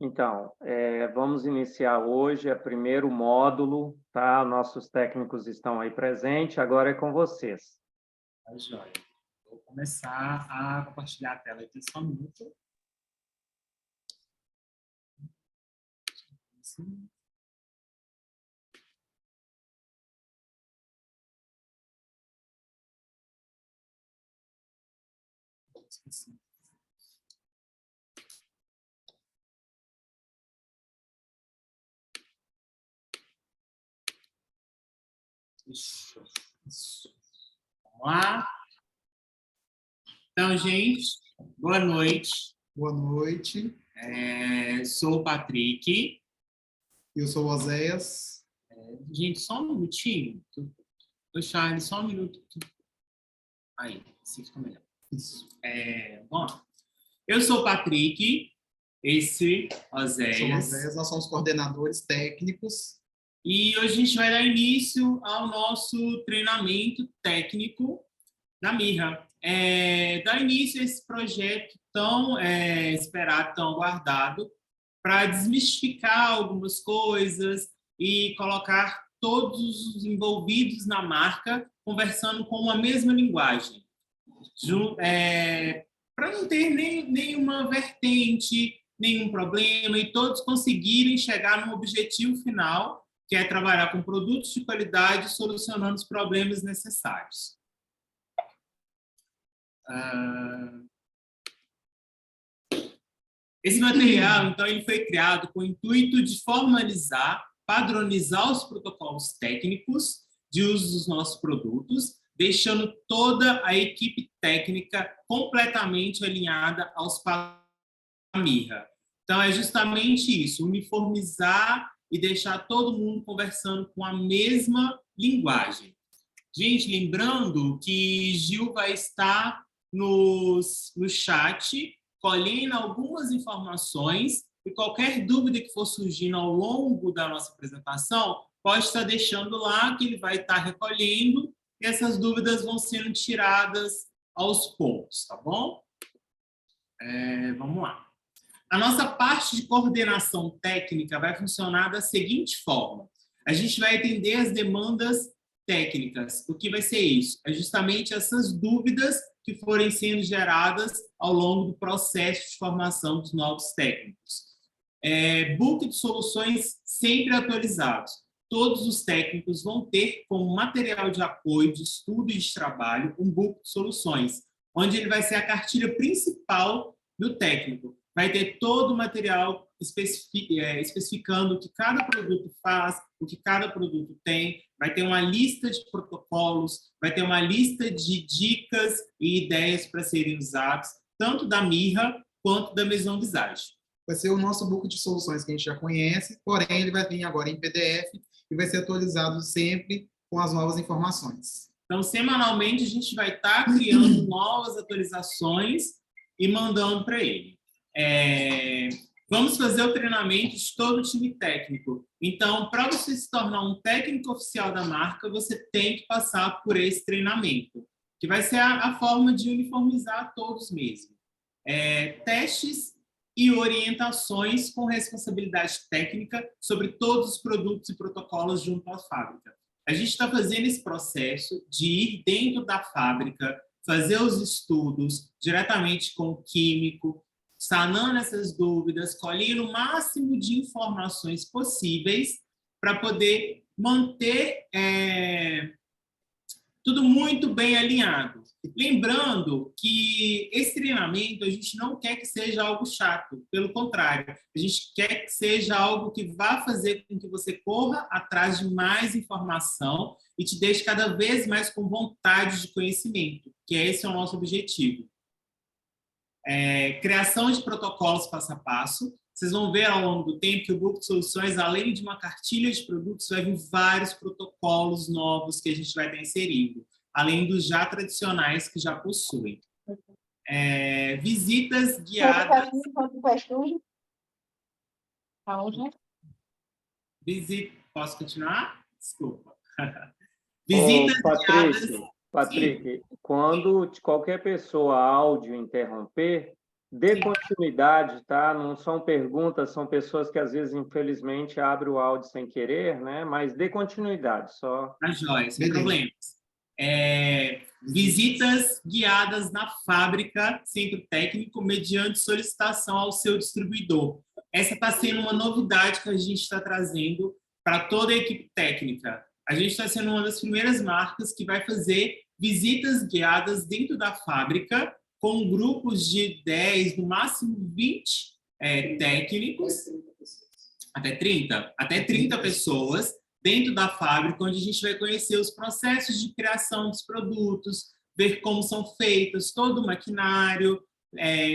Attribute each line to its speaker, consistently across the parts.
Speaker 1: Então, vamos iniciar hoje o primeiro módulo, tá? Nossos técnicos estão aí presentes, agora é com vocês.
Speaker 2: Tá, joia. Vou começar a compartilhar a tela aqui só um minuto. Assim. Esqueci. Isso. Vamos lá. Então, gente, boa noite.
Speaker 3: Boa noite.
Speaker 2: Sou o Patrick.
Speaker 3: Eu sou o Oséias.
Speaker 2: Gente, só um minutinho. Ô, Charles, só um minuto. Aí, assim fica melhor.
Speaker 3: Isso.
Speaker 2: Bom, eu sou o Patrick, esse Oséias.
Speaker 3: Sou o Oséias, nós somos coordenadores técnicos.
Speaker 2: E hoje a gente vai dar início ao nosso treinamento técnico na Mirra. Dar início a esse projeto tão esperado, tão aguardado, para desmistificar algumas coisas e colocar todos os envolvidos na marca conversando com a mesma linguagem. Para não ter nenhuma vertente, nenhum problema e todos conseguirem chegar no objetivo final, que é trabalhar com produtos de qualidade, solucionando os problemas necessários. Esse material, então, ele foi criado com o intuito de formalizar, padronizar os protocolos técnicos de uso dos nossos produtos, deixando toda a equipe técnica completamente alinhada aos padrões da Mirra. Então, é justamente isso, uniformizar e deixar todo mundo conversando com a mesma linguagem. Gente, lembrando que Gil vai estar no chat, colhendo algumas informações, e qualquer dúvida que for surgindo ao longo da nossa apresentação, pode estar deixando lá, que ele vai estar recolhendo, e essas dúvidas vão sendo tiradas aos poucos, tá bom? Vamos lá. A nossa parte de coordenação técnica vai funcionar da seguinte forma. A gente vai atender as demandas técnicas. O que vai ser isso? É justamente essas dúvidas que forem sendo geradas ao longo do processo de formação dos novos técnicos. Book de soluções sempre atualizados. Todos os técnicos vão ter como material de apoio, de estudo e de trabalho, um book de soluções, onde ele vai ser a cartilha principal do técnico. Vai ter todo o material especificando o que cada produto faz, o que cada produto tem, vai ter uma lista de protocolos, vai ter uma lista de dicas e ideias para serem usadas, tanto da Mirra quanto da Maison Visage.
Speaker 3: Vai ser o nosso book de soluções que a gente já conhece, porém ele vai vir agora em PDF e vai ser atualizado sempre com as novas informações.
Speaker 2: Então, semanalmente, a gente vai estar criando novas atualizações e mandando para ele. Vamos fazer o treinamento de todo o time técnico. Então, para você se tornar um técnico oficial da marca, você tem que passar por esse treinamento, que vai ser a forma de uniformizar todos mesmo. Testes e orientações com responsabilidade técnica sobre todos os produtos e protocolos junto à fábrica. A gente está fazendo esse processo de ir dentro da fábrica, fazer os estudos diretamente com o químico, sanando essas dúvidas, colhendo o máximo de informações possíveis para poder manter tudo muito bem alinhado. Lembrando que esse treinamento a gente não quer que seja algo chato, pelo contrário, a gente quer que seja algo que vá fazer com que você corra atrás de mais informação e te deixe cada vez mais com vontade de conhecimento, que esse é o nosso objetivo. Criação de protocolos passo a passo. Vocês vão ver ao longo do tempo que o Book de Soluções, além de uma cartilha de produtos, vai vir vários protocolos novos que a gente vai estar inserindo, além dos já tradicionais que já possuem. Visitas guiadas... Posso continuar? Desculpa. Visitas guiadas...
Speaker 1: Patrick, quando qualquer pessoa áudio interromper, Dê
Speaker 2: Sim.
Speaker 1: continuidade, tá? Não são perguntas, são pessoas que às vezes, infelizmente, abrem o áudio sem querer, né? Mas dê continuidade, só.
Speaker 2: Tá joia, sem
Speaker 3: Beleza.
Speaker 2: problemas. Visitas guiadas na fábrica, centro técnico, mediante solicitação ao seu distribuidor. Essa está sendo uma novidade que a gente está trazendo para toda a equipe técnica. A gente está sendo uma das primeiras marcas que vai fazer visitas guiadas dentro da fábrica, com grupos de 10, no máximo 20 técnicos, até 30 pessoas, dentro da fábrica, onde a gente vai conhecer os processos de criação dos produtos, ver como são feitos, todo o maquinário,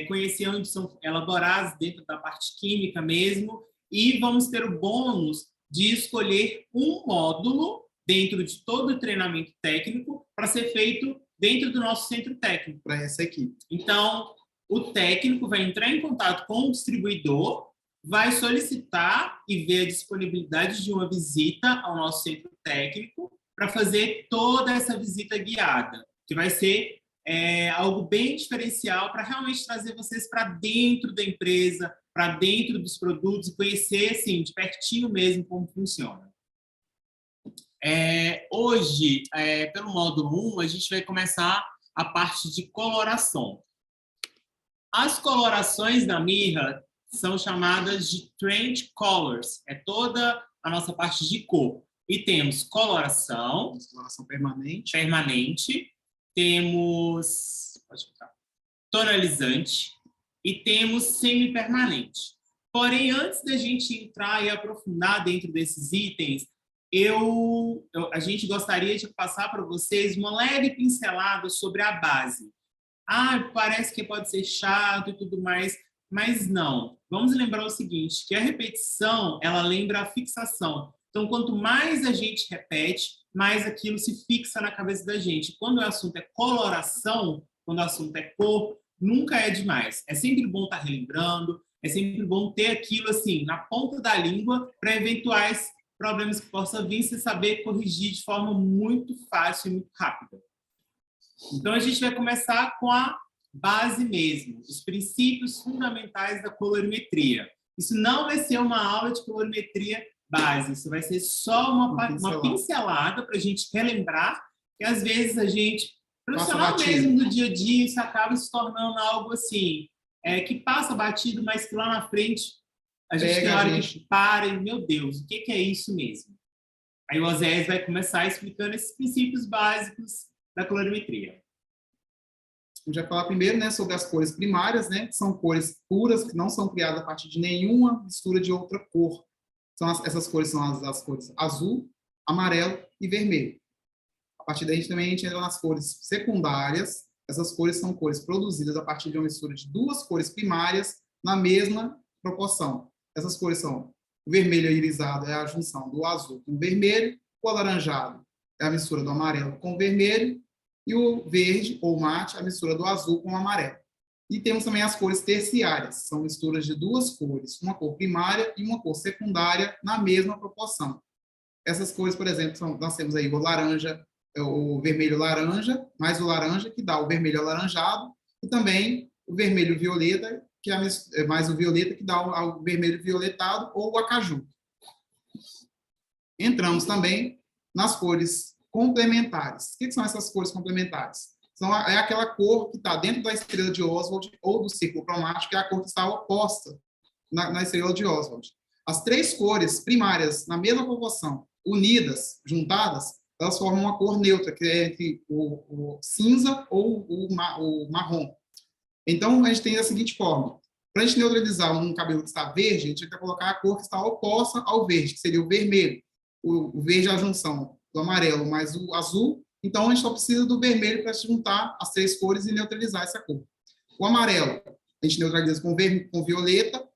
Speaker 2: conhecer onde são elaborados dentro da parte química mesmo, e vamos ter o bônus de escolher um módulo dentro de todo o treinamento técnico para ser feito dentro do nosso centro técnico.
Speaker 3: Para essa equipe.
Speaker 2: Então, o técnico vai entrar em contato com o distribuidor, vai solicitar e ver a disponibilidade de uma visita ao nosso centro técnico para fazer toda essa visita guiada, que vai ser algo bem diferencial para realmente trazer vocês para dentro da empresa, para dentro dos produtos e conhecer assim, de pertinho mesmo como funciona. Hoje, pelo módulo 1, a gente vai começar a parte de coloração. As colorações da Mirra são chamadas de trend colors, é toda a nossa parte de cor. E temos coloração permanente, temos tonalizante e temos semi-permanente. Porém, antes da gente entrar e aprofundar dentro desses itens, a gente gostaria de passar para vocês uma leve pincelada sobre a base. Parece que pode ser chato e tudo mais, mas não. Vamos lembrar o seguinte, que a repetição, ela lembra a fixação. Então, quanto mais a gente repete, mais aquilo se fixa na cabeça da gente. Quando o assunto é coloração, quando o assunto é cor, nunca é demais. É sempre bom estar relembrando, é sempre bom ter aquilo assim na ponta da língua para eventuais problemas que possam vir, você saber corrigir de forma muito fácil e muito rápida. Então, a gente vai começar com a base mesmo, os princípios fundamentais da colorimetria. Isso não vai ser uma aula de colorimetria base, isso vai ser só uma pincelada para a gente relembrar, que às vezes a gente, profissional mesmo do dia a dia, isso acaba se tornando algo assim, que passa batido, mas que lá na frente a gente tem hora que para e, meu Deus, o que é isso mesmo? Aí o Oséias vai começar explicando esses princípios básicos da colorimetria.
Speaker 3: A gente vai falar primeiro, né, sobre as cores primárias, né, que são cores puras, que não são criadas a partir de nenhuma mistura de outra cor. Essas cores são as cores azul, amarelo e vermelho. A partir daí, a gente entra nas cores secundárias. Essas cores são cores produzidas a partir de uma mistura de duas cores primárias na mesma proporção. Essas cores são o vermelho irisado, é a junção do azul com o vermelho, o alaranjado é a mistura do amarelo com o vermelho, e o verde, ou mate, a mistura do azul com o amarelo. E temos também as cores terciárias, são misturas de duas cores, uma cor primária e uma cor secundária na mesma proporção. Essas cores, por exemplo, nós temos aí o laranja, o vermelho laranja, mais o laranja, que dá o vermelho alaranjado, e também o vermelho violeta, que é mais o violeta, que dá o vermelho violetado, ou o acaju. Entramos também nas cores complementares. O que são essas cores complementares? É aquela cor que está dentro da estrela de Oswald ou do círculo cromático, que é a cor que está oposta na estrela de Oswald. As três cores primárias, na mesma proporção, unidas, juntadas, elas formam uma cor neutra, que é entre o cinza ou o marrom. Então, a gente tem da seguinte forma. Para a gente neutralizar um cabelo que está verde, a gente vai colocar a cor que está oposta ao verde, que seria o vermelho. O verde é a junção do amarelo mais o azul. Então, a gente só precisa do vermelho para juntar as três cores e neutralizar essa cor. O amarelo, a gente neutraliza com violeta.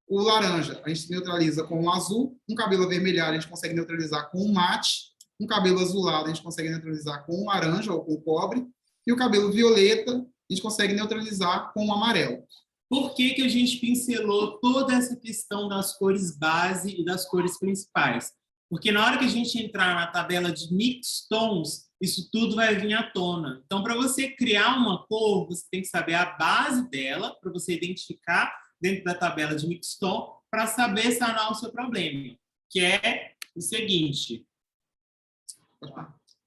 Speaker 3: O laranja, a gente neutraliza com o azul. Um cabelo avermelhado, a gente consegue neutralizar com o mate. Um cabelo azulado, a gente consegue neutralizar com o laranja ou com o cobre. E o cabelo violeta, a gente consegue neutralizar com o amarelo.
Speaker 2: Por que a gente pincelou toda essa questão das cores base e das cores principais? Porque na hora que a gente entrar na tabela de mix tons, isso tudo vai vir à tona. Então, para você criar uma cor, você tem que saber a base dela, para você identificar dentro da tabela de Mixton, para saber sanar o seu problema, que é o seguinte.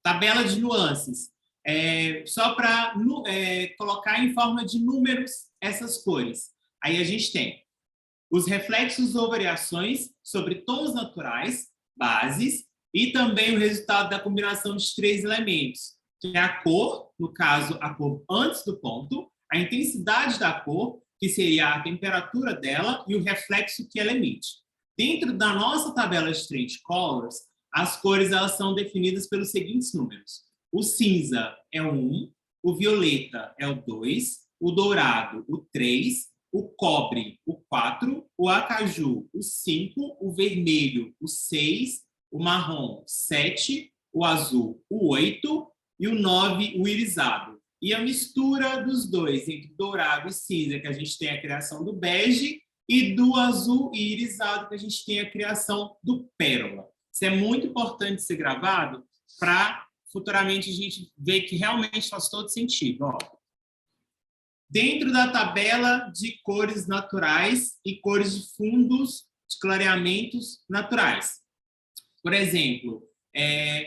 Speaker 2: Tabela de nuances. Só para colocar em forma de números essas cores. Aí a gente tem os reflexos ou variações sobre tons naturais, bases, e também o resultado da combinação de 3 elementos, que é a cor, no caso, a cor antes do ponto, a intensidade da cor, que seria a temperatura dela, e o reflexo que ela emite. Dentro da nossa tabela de Trend Colors, as cores elas são definidas pelos seguintes números. O cinza é o 1, o violeta é o 2, o dourado, o 3, o cobre, o 4, o acaju, o 5, o vermelho, o 6, o marrom, 7, o azul, o 8 e o 9, o irisado. E a mistura dos dois, entre dourado e cinza, que a gente tem a criação do bege, e do azul e irisado, que a gente tem a criação do pérola. Isso é muito importante ser gravado para futuramente a gente ver que realmente faz todo sentido. Ó. Dentro da tabela de cores naturais e cores de fundos de clareamentos naturais. Por exemplo,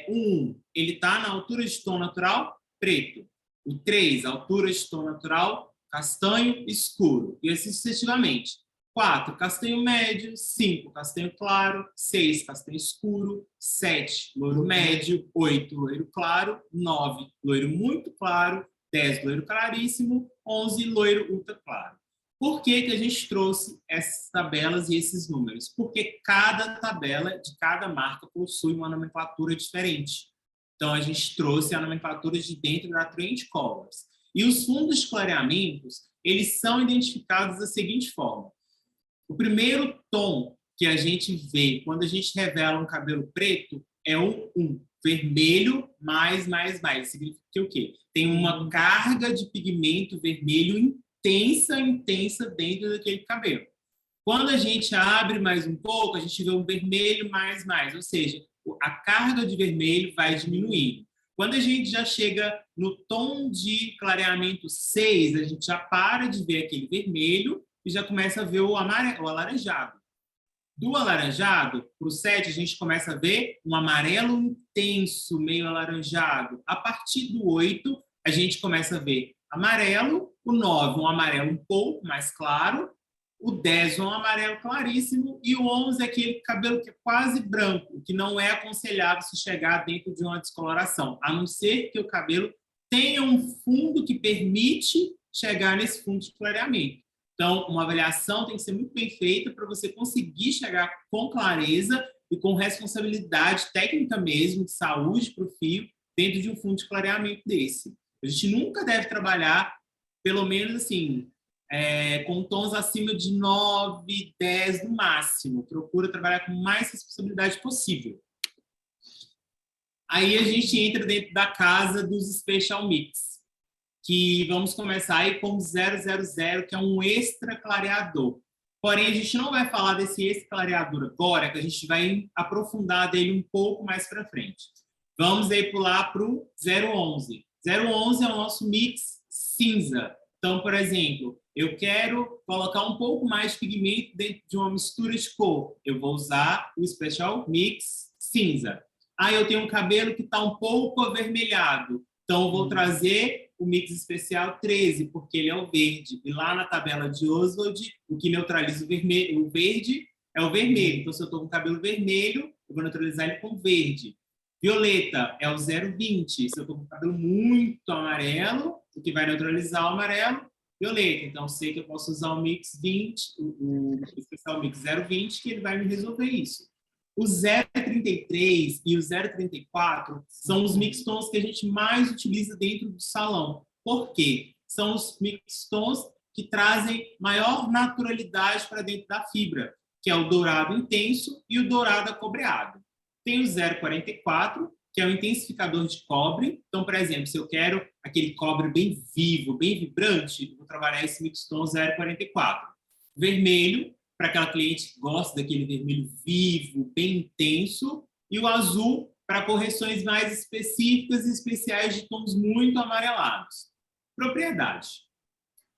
Speaker 2: o 1, ele está na altura de tom natural preto. O 3, altura de tom natural castanho escuro. E assim sucessivamente. 4, castanho médio. 5, castanho claro. 6, castanho escuro. 7, loiro médio. 8, loiro claro. 9, loiro muito claro. 10, loiro claríssimo. 11, loiro ultra claro. Por que a gente trouxe essas tabelas e esses números? Porque cada tabela de cada marca possui uma nomenclatura diferente. Então, a gente trouxe a nomenclatura de dentro da Trend Colors. E os fundos de clareamentos, eles são identificados da seguinte forma. O primeiro tom que a gente vê quando a gente revela um cabelo preto é o 1, vermelho mais. Significa o quê? Tem uma carga de pigmento vermelho intensa dentro daquele cabelo. Quando a gente abre mais um pouco, a gente vê um vermelho mais, ou seja, a carga de vermelho vai diminuindo. Quando a gente já chega no tom de clareamento 6, a gente já para de ver aquele vermelho e já começa a ver o alaranjado. Do alaranjado para o 7, a gente começa a ver um amarelo intenso, meio alaranjado. A partir do 8, a gente começa a ver amarelo, o 9, um amarelo um pouco mais claro, o 10, um amarelo claríssimo, e o 11 é aquele cabelo que é quase branco, que não é aconselhável se chegar dentro de uma descoloração, a não ser que o cabelo tenha um fundo que permite chegar nesse fundo de clareamento. Então, uma avaliação tem que ser muito bem feita para você conseguir chegar com clareza e com responsabilidade técnica mesmo, de saúde para o fio, dentro de um fundo de clareamento desse. A gente nunca deve trabalhar, pelo menos assim, com tons acima de 9, 10 no máximo. Procura trabalhar com mais responsabilidade possível. Aí a gente entra dentro da casa dos Special Mix, que vamos começar aí com 000, que é um extra clareador. Porém, a gente não vai falar desse extra clareador agora, que a gente vai aprofundar dele um pouco mais para frente. Vamos aí pular para o 011. 011 é o nosso mix cinza. Então, por exemplo, eu quero colocar um pouco mais de pigmento dentro de uma mistura de cor. Eu vou usar o Special Mix cinza. Eu tenho um cabelo que está um pouco avermelhado. Então, eu vou trazer o Mix Especial 13, porque ele é o verde. E lá na tabela de Oswald, o que neutraliza o verde é o vermelho. Então, se eu estou com cabelo vermelho, eu vou neutralizar ele com verde. Violeta é o 020. Se eu estou com cabelo muito amarelo, o que vai neutralizar o amarelo, violeta. Então, sei que eu posso usar o Mix 20, o Especial Mix 020, que ele vai me resolver isso. O 033 e o 034 são os mix tons que a gente mais utiliza dentro do salão. Por quê? São os mix tons que trazem maior naturalidade para dentro da fibra, que é o dourado intenso e o dourado acobreado. Tem o 044, que é o intensificador de cobre. Então, por exemplo, se eu quero aquele cobre bem vivo, bem vibrante, eu vou trabalhar esse mix tom 044. Vermelho, para aquela cliente que gosta daquele vermelho vivo, bem intenso, e o azul para correções mais específicas e especiais de tons muito amarelados. Propriedade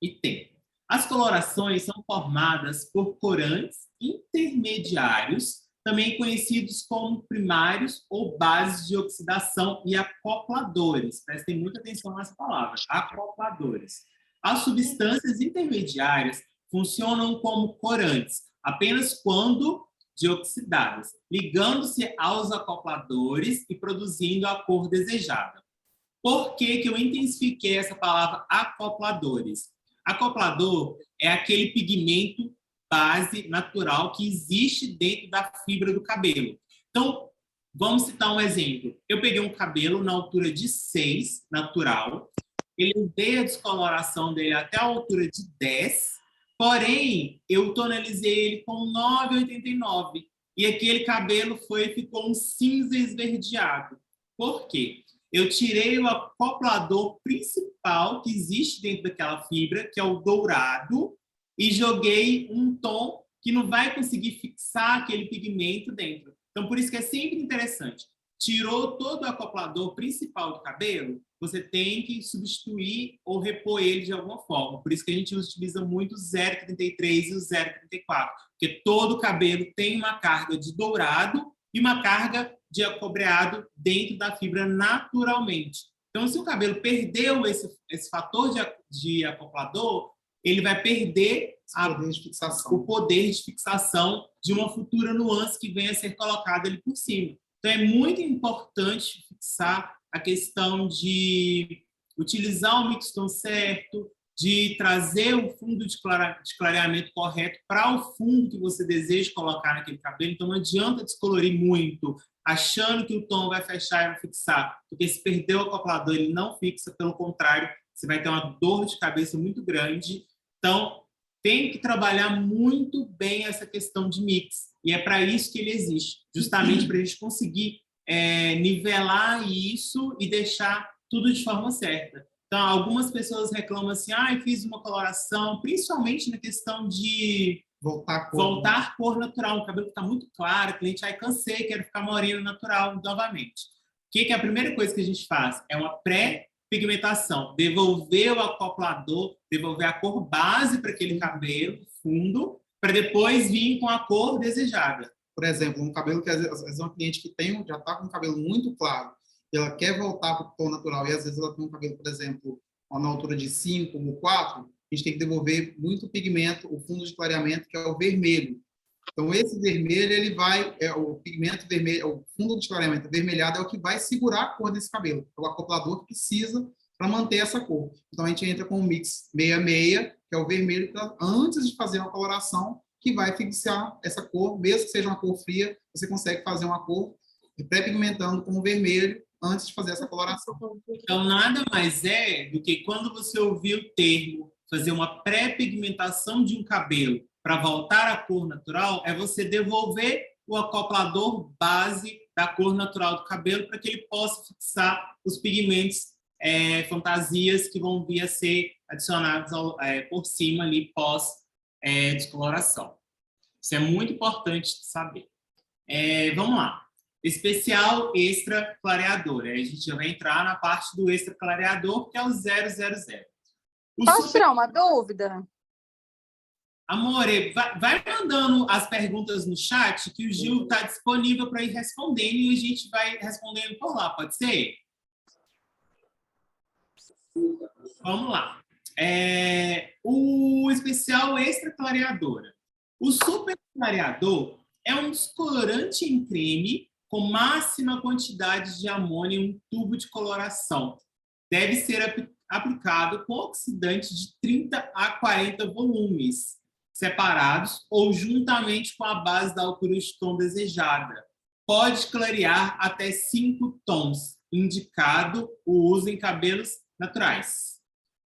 Speaker 2: e tempo. As colorações são formadas por corantes intermediários, também conhecidos como primários ou bases de oxidação e acopladores. Prestem muita atenção nessa palavra, acopladores. As substâncias intermediárias funcionam como corantes, apenas quando deoxidadas, ligando-se aos acopladores e produzindo a cor desejada. Por que que eu intensifiquei essa palavra acopladores? Acoplador é aquele pigmento base natural que existe dentro da fibra do cabelo. Então, vamos citar um exemplo. Eu peguei um cabelo na altura de 6, natural, elevei a descoloração dele até a altura de 10, porém, eu tonalizei ele com 9,89. E aquele cabelo ficou um cinza esverdeado. Por quê? Eu tirei o acoplador principal que existe dentro daquela fibra, que é o dourado, e joguei um tom que não vai conseguir fixar aquele pigmento dentro. Então, por isso que é sempre interessante. Tirou todo o acoplador principal do cabelo, você tem que substituir ou repor ele de alguma forma. Por isso que a gente utiliza muito o 0,33 e o 0,34, porque todo cabelo tem uma carga de dourado e uma carga de acobreado dentro da fibra naturalmente. Então, se o cabelo perdeu esse fator de acoplador, ele vai perder o poder de fixação de uma futura nuance que venha a ser colocada ali por cima. Então, é muito importante fixar a questão de utilizar o mixton certo, de trazer o fundo de clareamento correto para o fundo que você deseja colocar naquele cabelo. Então, não adianta descolorir muito, achando que o tom vai fechar e vai fixar, porque se perder o acoplador, ele não fixa, pelo contrário, você vai ter uma dor de cabeça muito grande. Então, tem que trabalhar muito bem essa questão de mix, e é para isso que ele existe, justamente para a gente conseguir nivelar isso e deixar tudo de forma certa. Então, algumas pessoas reclamam assim, eu fiz uma coloração, principalmente na questão de voltar a cor natural. O cabelo está muito claro, o cliente, cansei, quero ficar moreno natural novamente. O que é a primeira coisa que a gente faz? É uma pré-pigmentação, devolver o acoplador, devolver a cor base para aquele cabelo fundo, para depois vir com a cor desejada.
Speaker 3: Por exemplo, um cabelo que às vezes é um cliente que já está com um cabelo muito claro, e ela quer voltar para o tom natural, e às vezes ela tem um cabelo, por exemplo, na altura de 5 ou 4, a gente tem que devolver muito pigmento, o fundo de clareamento, que é o vermelho. Então, esse vermelho, ele vai, o pigmento vermelho, o fundo de clareamento avermelhado é o que vai segurar a cor desse cabelo, é o acoplador que precisa para manter essa cor. Então, a gente entra com o mix 66, que é o vermelho, antes de fazer uma coloração, que vai fixar essa cor, mesmo que seja uma cor fria, você consegue fazer uma cor pré-pigmentando com o vermelho antes de fazer essa coloração.
Speaker 2: Então, nada mais é do que quando você ouvir o termo fazer uma pré-pigmentação de um cabelo para voltar à cor natural, é você devolver o acoplador base da cor natural do cabelo para que ele possa fixar os pigmentos fantasias que vão vir a ser adicionados por cima ali pós-descoloração. Isso é muito importante saber. Vamos lá. Especial extra clareador. Aí a gente já vai entrar na parte do extra clareador, que é o 000.
Speaker 4: Posso tirar uma dúvida?
Speaker 2: Amore, vai mandando as perguntas no chat, que o Gil está disponível para ir respondendo e a gente vai respondendo por lá, pode ser? Vamos lá. O especial extra clareadora. O super clareador é um descolorante em creme com máxima quantidade de amônia em um tubo de coloração. Deve ser aplicado com oxidante de 30 a 40 volumes, separados ou juntamente com a base da altura de tom desejada. Pode clarear até 5 tons, indicado o uso em cabelos naturais.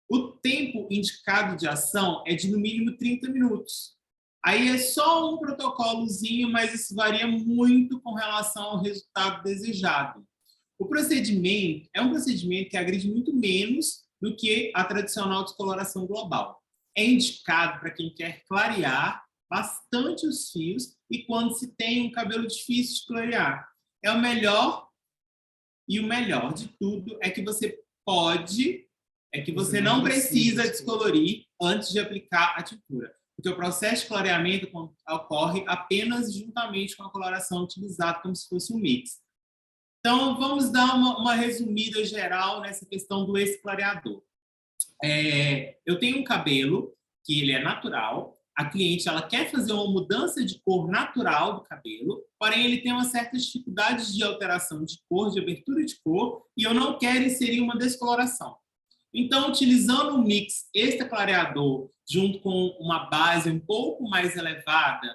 Speaker 2: O tempo indicado de ação é de no mínimo 30 minutos. Aí é só um protocolozinho, mas isso varia muito com relação ao resultado desejado. O procedimento é um procedimento que agride muito menos do que a tradicional descoloração global. É indicado para quem quer clarear bastante os fios e quando se tem um cabelo difícil de clarear. É o melhor E o melhor de tudo é que você não precisa descolorir antes de aplicar a tintura, porque o processo de clareamento ocorre apenas juntamente com a coloração utilizada, como se fosse um mix. Então, vamos dar uma resumida geral nessa questão do esclareador. Eu tenho um cabelo que ele é natural, a cliente ela quer fazer uma mudança de cor natural do cabelo, porém ele tem uma certa dificuldade de alteração de cor, de abertura de cor, e eu não quero inserir uma descoloração. Então, utilizando um mix extra clareador junto com uma base um pouco mais elevada,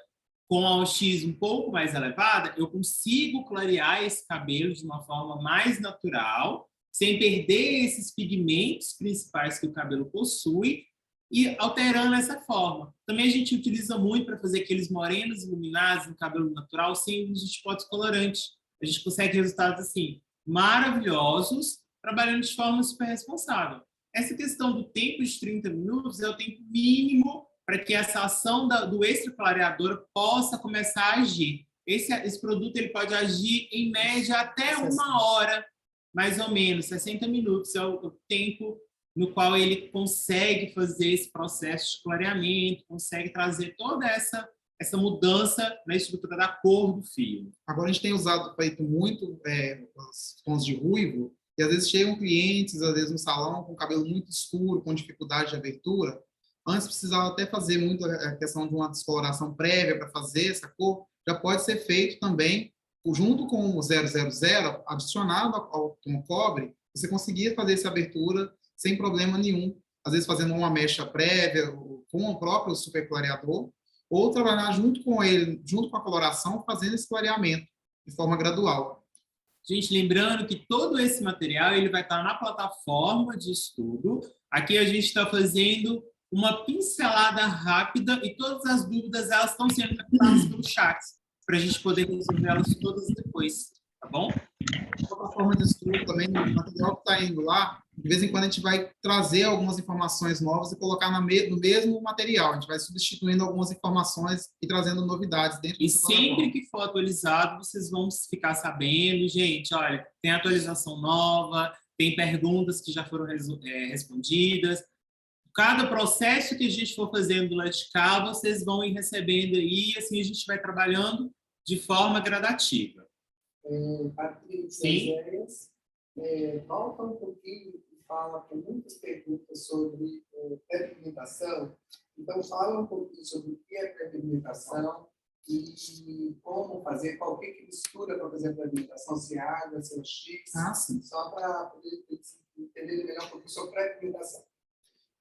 Speaker 2: com a OX um pouco mais elevada, eu consigo clarear esse cabelo de uma forma mais natural, sem perder esses pigmentos principais que o cabelo possui e alterando essa forma. Também a gente utiliza muito para fazer aqueles morenos iluminados no cabelo natural sem uso de pós-colorante. A gente consegue resultados assim maravilhosos trabalhando de forma super responsável. Essa questão do tempo de 30 minutos é o tempo mínimo para que essa ação do extra clareador possa começar a agir. Esse produto ele pode agir em média até 1 hora, mais ou menos, 60 minutos é o tempo no qual ele consegue fazer esse processo de clareamento, consegue trazer toda essa mudança na estrutura da cor do fio.
Speaker 3: Agora a gente tem feito muito os tons de ruivo, e às vezes chegam clientes, às vezes no salão, com cabelo muito escuro, com dificuldade de abertura. Antes precisava até fazer muito a questão de uma descoloração prévia para fazer essa cor, já pode ser feito também, junto com o 000, adicionado ao tom cobre, você conseguia fazer essa abertura sem problema nenhum, às vezes fazendo uma mecha prévia, com o próprio super clareador, ou trabalhar junto com ele, junto com a coloração, fazendo esse clareamento de forma gradual.
Speaker 2: Gente, lembrando que todo esse material ele vai estar na plataforma de estudo. Aqui a gente está fazendo uma pincelada rápida e todas as dúvidas elas estão sendo captadas pelo chat, para a gente poder resolver elas todas depois, tá bom?
Speaker 3: A plataforma de estudo também, o material que está indo lá, de vez em quando a gente vai trazer algumas informações novas e colocar no mesmo material. A gente vai substituindo algumas informações e trazendo novidades dentro do
Speaker 2: plataforma. E sempre que for atualizado, vocês vão ficar sabendo, gente, olha, tem atualização nova, tem perguntas que já foram respondidas. Cada processo que a gente for fazendo do lado de cá, vocês vão ir recebendo aí, assim a gente vai trabalhando de forma gradativa.
Speaker 5: Patrícia, volta um pouquinho e fala com muitas perguntas sobre pré-pigmentação. Então, fala um pouquinho sobre o que é pré-pigmentação e como fazer, qual que mistura para fazer a pré-pigmentação, se é água, se é X, só para poder entender melhor um pouquinho sobre pré-pigmentação.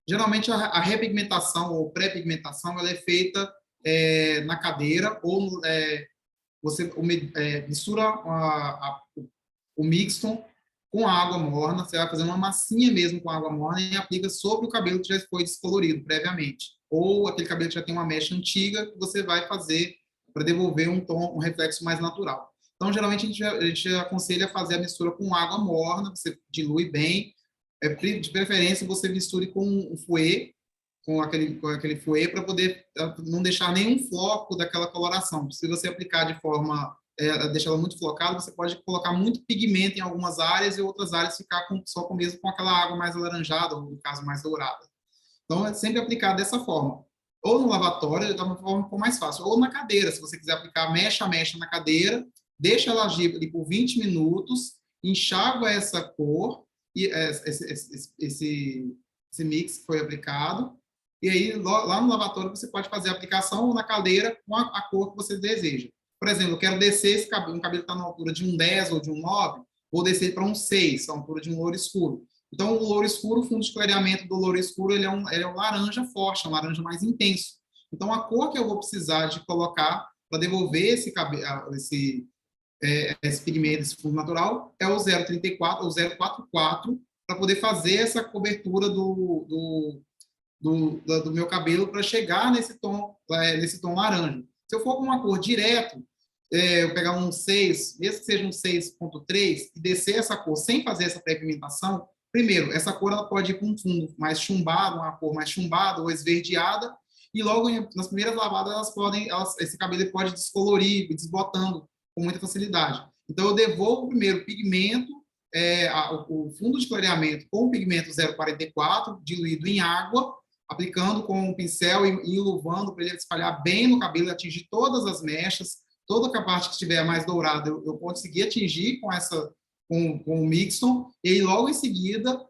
Speaker 3: Geralmente, a repigmentação ou pré-pigmentação ela é feita na cadeira ou você mistura o mixton com a água morna, você vai fazer uma massinha mesmo com água morna e aplica sobre o cabelo que já foi descolorido previamente. Ou aquele cabelo que já tem uma mecha antiga que você vai fazer para devolver um reflexo mais natural. Então, geralmente, a gente aconselha a fazer a mistura com água morna, você dilui bem. De preferência, você misture com o fouet, com aquele fouet, para poder não deixar nenhum floco daquela coloração. Se você aplicar de forma, deixar ela muito flocada, você pode colocar muito pigmento em algumas áreas e outras áreas ficar só mesmo com aquela água mais alaranjada, ou no caso mais dourada. Então, é sempre aplicar dessa forma. Ou no lavatório, de uma forma um pouco mais fácil. Ou na cadeira, se você quiser aplicar mecha a mecha na cadeira, deixa ela agir ali por 20 minutos, enxágua essa cor, e esse mix que foi aplicado, e aí lá no lavatório você pode fazer a aplicação ou na caldeira com a cor que você deseja. Por exemplo, eu quero descer esse cabelo, está na altura de um 10 ou de um 9, vou descer para um 6, a altura de um louro escuro. Então, o louro escuro, o fundo de clareamento do louro escuro, ele é um laranja forte, um laranja mais intenso. Então, a cor que eu vou precisar de colocar para devolver esse pigmento, esse fundo natural, é o 034 ou 044, para poder fazer essa cobertura do meu cabelo para chegar nesse tom laranja. Se eu for com uma cor direto, eu pegar um 6, mesmo que seja um 6.3, e descer essa cor sem fazer essa pré-pigmentação, primeiro, essa cor ela pode ir para um fundo mais chumbado, uma cor mais chumbada ou esverdeada, e logo nas primeiras lavadas esse cabelo pode descolorir, desbotando com muita facilidade. Então, eu devolvo primeiro o pigmento o fundo de clareamento com o pigmento 044 diluído em água, aplicando com um pincel e enluvando para ele espalhar bem no cabelo, atingir todas as mechas, toda a parte que estiver mais dourada eu consegui atingir com o Mixton, e aí logo em seguida,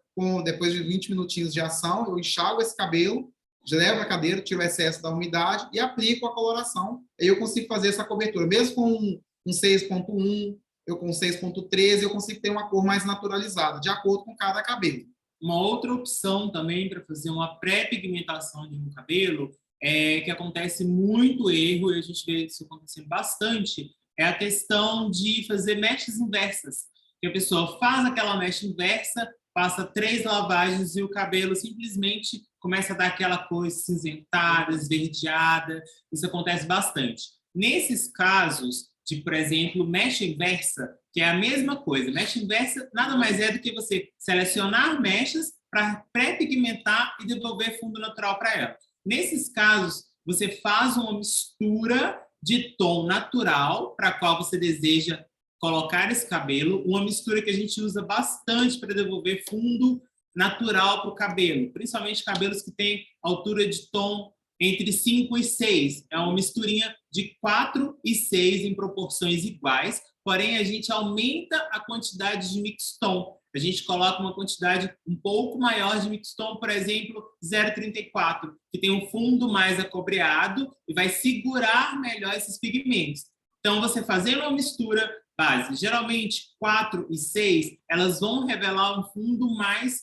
Speaker 3: depois de 20 minutinhos de ação, eu enxago esse cabelo, levo a cadeira, tiro o excesso da umidade e aplico a coloração. Aí eu consigo fazer essa cobertura, mesmo com um 6.1, eu com 6.13, eu consigo ter uma cor mais naturalizada, de acordo com cada cabelo.
Speaker 2: Uma outra opção também para fazer uma pré-pigmentação de um cabelo, que acontece muito erro, e a gente vê isso acontecendo bastante, é a questão de fazer mechas inversas. Que a pessoa faz aquela mecha inversa, passa 3 lavagens e o cabelo simplesmente começa a dar aquela cor cinzentada, esverdeada. Isso acontece bastante. Nesses casos de, por exemplo, mecha inversa, que é a mesma coisa. Mecha inversa nada mais é do que você selecionar mechas para pré-pigmentar e devolver fundo natural para ela. Nesses casos, você faz uma mistura de tom natural para a qual você deseja colocar esse cabelo, uma mistura que a gente usa bastante para devolver fundo natural para o cabelo, principalmente cabelos que têm altura de tom entre 5 e 6. É uma misturinha de 4 e 6 em proporções iguais, porém a gente aumenta a quantidade de mixton. A gente coloca uma quantidade um pouco maior de mixton, por exemplo, 0,34, que tem um fundo mais acobreado e vai segurar melhor esses pigmentos. Então, você fazendo uma mistura base, geralmente 4 e 6, elas vão revelar um fundo mais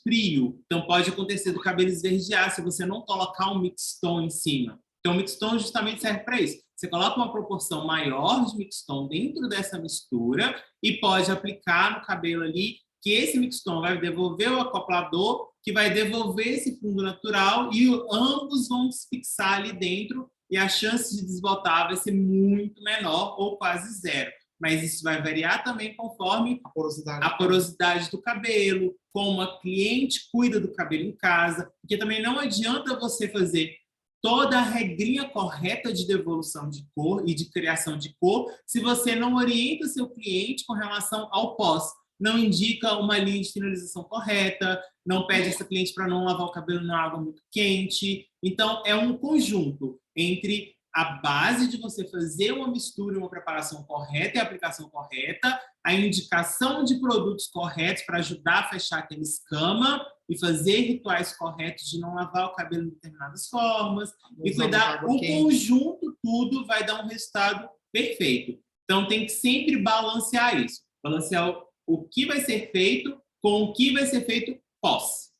Speaker 2: frio. Então, pode acontecer do cabelo esverdear se você não colocar um mixton em cima. Então, o mixton justamente serve para isso. Você coloca uma proporção maior de mixton dentro dessa mistura e pode aplicar no cabelo ali, que esse mixton vai devolver o acoplador, que vai devolver esse fundo natural e ambos vão se fixar ali dentro e a chance de desbotar vai ser muito menor ou quase zero. Mas isso vai variar também conforme a porosidade do cabelo, como a cliente cuida do cabelo em casa, porque também não adianta você fazer toda a regrinha correta de devolução de cor e de criação de cor se você não orienta seu cliente com relação ao pós. Não indica uma linha de finalização correta, não pede essa cliente para não lavar o cabelo na água muito quente. Então, é um conjunto entre a base de você fazer uma mistura e uma preparação correta e a aplicação correta, a indicação de produtos corretos para ajudar a fechar aquela escama e fazer rituais corretos de não lavar o cabelo de determinadas formas e cuidar. O conjunto, tudo vai dar um resultado perfeito. Então, tem que sempre balancear isso. Balancear o que vai ser feito com o que vai ser feito pós.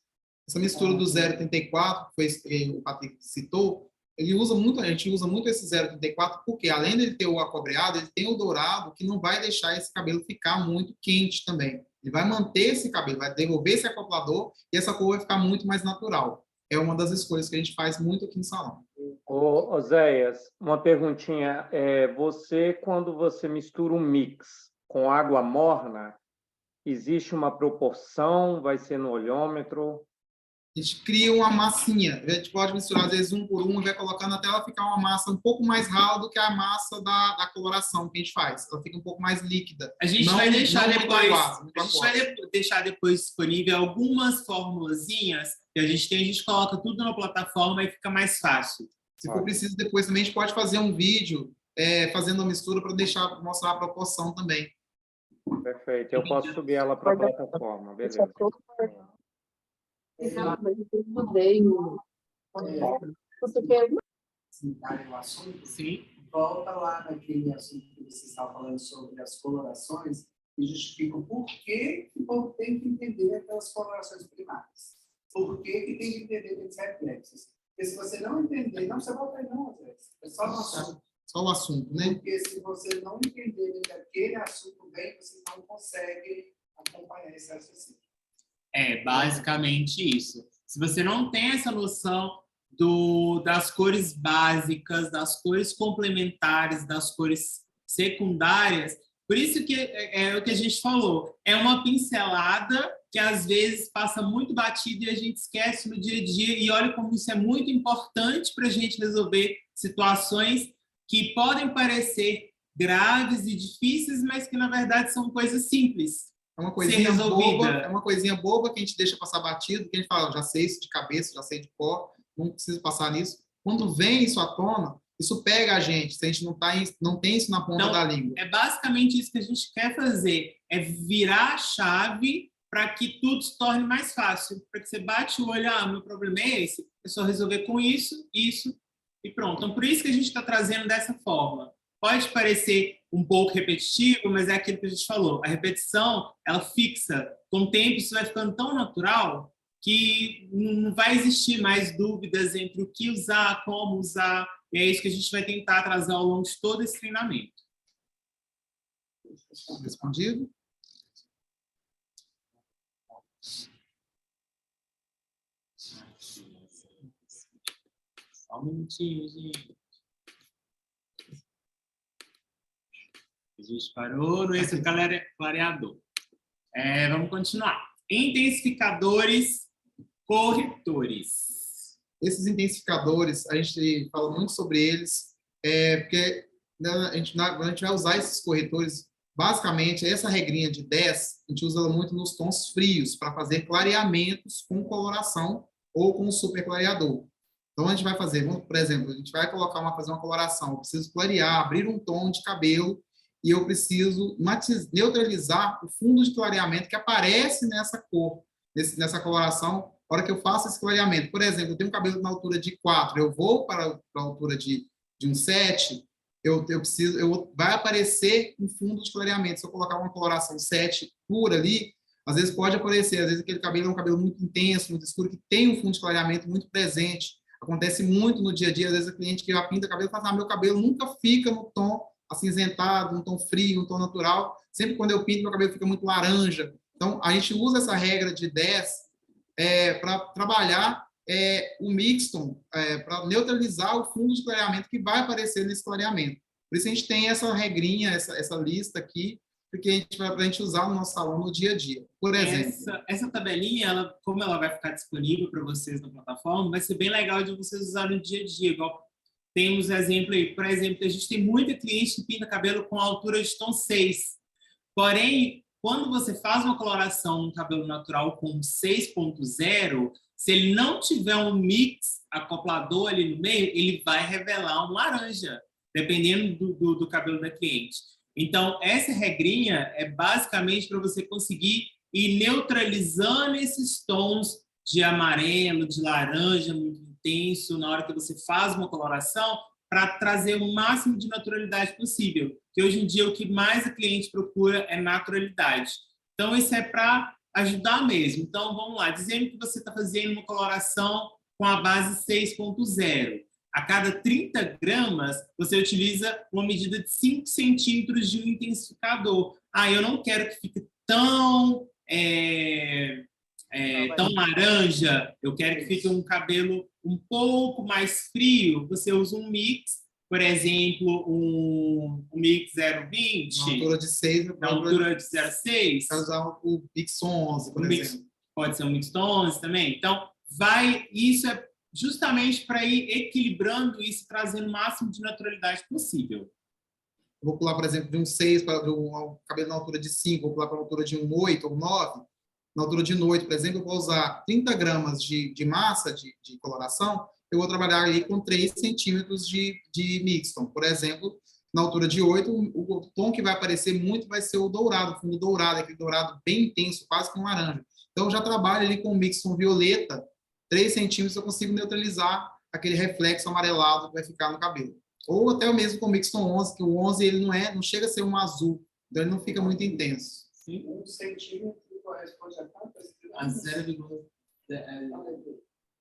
Speaker 3: Essa mistura do 0,34, que o Patrick citou, a gente usa muito esse 0,34 porque, além de ele ter o acobreado, ele tem o dourado, que não vai deixar esse cabelo ficar muito quente também. Ele vai manter esse cabelo, vai devolver esse acoplador e essa cor vai ficar muito mais natural. É uma das escolhas que a gente faz muito aqui no salão.
Speaker 1: Ô, Oséias, uma perguntinha. Quando você mistura um mix com água morna, existe uma proporção? Vai ser no olhômetro?
Speaker 3: A gente cria uma massinha. A gente pode misturar, às vezes, um por um e vai colocando até ela ficar uma massa um pouco mais rala do que a massa da coloração que a gente faz. Ela fica um pouco mais líquida.
Speaker 2: A gente vai deixar depois disponível algumas formulazinhas que a gente coloca tudo na plataforma e fica mais fácil.
Speaker 3: Se for preciso, depois também a gente pode fazer um vídeo fazendo a mistura para mostrar a proporção também.
Speaker 1: Perfeito. Eu posso subir ela para a plataforma. Beleza.
Speaker 5: O assunto,
Speaker 2: sim,
Speaker 5: volta lá naquele assunto que você estava falando sobre as colorações e justifica o porquê que o povo tem que entender aquelas colorações primárias. Por que tem que entender aqueles reflexos? Porque se você não entender, não precisa voltar não, às vezes. É só no assunto.
Speaker 3: Só o assunto, né?
Speaker 5: Porque se você não entender que aquele assunto bem, você não consegue acompanhar esse raciocínio.
Speaker 2: É basicamente isso. Se você não tem essa noção das cores básicas, das cores complementares, das cores secundárias, por isso que é o que a gente falou, é uma pincelada que às vezes passa muito batido e a gente esquece no dia a dia, e olha como isso é muito importante para a gente resolver situações que podem parecer graves e difíceis, mas que na verdade são coisas simples.
Speaker 3: É uma
Speaker 2: ser
Speaker 3: coisinha boba,
Speaker 2: resolvida.
Speaker 3: é uma coisinha boba que a gente deixa passar batido, que a gente fala, já sei isso de cabeça, já sei de cor, não preciso passar nisso. Quando vem isso à tona, isso pega a gente, se a gente não tem isso na ponta
Speaker 2: Então,
Speaker 3: da língua.
Speaker 2: é basicamente isso que a gente quer fazer, é virar a chave para que tudo se torne mais fácil, para que você bate o olho, meu problema é esse, é só resolver com isso, isso e pronto. Então, por isso que a gente está trazendo dessa forma. Pode parecer um pouco repetitivo, mas é aquilo que a gente falou. A repetição, ela fixa. Com o tempo, isso vai ficando tão natural que não vai existir mais dúvidas entre o que usar, como usar. E é isso que a gente vai tentar trazer ao longo de todo esse treinamento.
Speaker 3: Respondido?
Speaker 2: Só um minutinho, gente. A gente parou no esse clareador. Vamos continuar. Intensificadores corretores.
Speaker 3: Esses intensificadores, a gente fala muito sobre eles, porque a gente vai usar esses corretores, basicamente, essa regrinha de 10, a gente usa ela muito nos tons frios, para fazer clareamentos com coloração ou com superclareador. Então, a gente vai fazer, por exemplo, a gente vai fazer uma coloração, eu preciso clarear, abrir um tom de cabelo, e eu preciso neutralizar o fundo de clareamento que aparece nessa cor, nessa coloração, na hora que eu faço esse clareamento. Por exemplo, eu tenho um cabelo na altura de 4, eu vou para a altura de um 7, vai aparecer um fundo de clareamento. Se eu colocar uma coloração 7 pura ali, às vezes pode aparecer, às vezes aquele cabelo é um cabelo muito intenso, muito escuro, que tem um fundo de clareamento muito presente. Acontece muito no dia a dia, às vezes a cliente que já pinta o cabelo fala, meu cabelo nunca fica no tom acinzentado, um tom frio, um tom natural. Sempre quando eu pinto, meu cabelo fica muito laranja. Então, a gente usa essa regra de 10 para trabalhar o mixton, para neutralizar o fundo de clareamento que vai aparecer nesse clareamento. Por isso, a gente tem essa regrinha, essa lista aqui, porque para a gente usar no nosso salão no dia a dia. Por exemplo.
Speaker 2: Essa tabelinha, como ela vai ficar disponível para vocês na plataforma, vai ser bem legal de vocês usarem no dia a dia, igual temos exemplo aí. Por exemplo, a gente tem muita cliente que pinta cabelo com altura de tom 6. Porém, quando você faz uma coloração no cabelo natural com 6.0, se ele não tiver um mix acoplador ali no meio, ele vai revelar um laranja, dependendo do cabelo da cliente. Então, essa regrinha é basicamente para você conseguir ir neutralizando esses tons de amarelo, de laranja muito intenso na hora que você faz uma coloração, para trazer o máximo de naturalidade possível. Que hoje em dia o que mais a cliente procura é naturalidade. Então, isso é para ajudar mesmo. Então, vamos lá. Dizendo que você está fazendo uma coloração com a base 6.0. A cada 30 gramas, você utiliza uma medida de 5 centímetros de um intensificador. Eu não quero que fique tão laranja, eu quero que fique um cabelo um pouco mais frio. Você usa um mix, por exemplo, um mix 0,20.
Speaker 3: Na altura de 6.
Speaker 2: Na altura de 0,6.
Speaker 3: Para usar o mix 11, por exemplo.
Speaker 2: Pode ser um mix 11 também. Então, isso é justamente para ir equilibrando isso, trazendo o máximo de naturalidade possível.
Speaker 3: Eu vou pular, por exemplo, de um 6 para um cabelo na altura de 5, vou pular para a altura de um 8 ou 9. Na altura de noite, por exemplo, eu vou usar 30 gramas de massa de coloração, eu vou trabalhar aí com 3 centímetros de mixton. Por exemplo, na altura de 8, o tom que vai aparecer muito vai ser o dourado, o fundo dourado, aquele dourado bem intenso, quase com laranja. Então, eu já trabalho ali com o mixton violeta, 3 centímetros eu consigo neutralizar aquele reflexo amarelado que vai ficar no cabelo. Ou até mesmo com o mixton 11, que o 11 ele não chega a ser um azul, então ele não fica muito intenso.
Speaker 5: Sim. 1 centímetro corresponde a quantas
Speaker 2: gramas?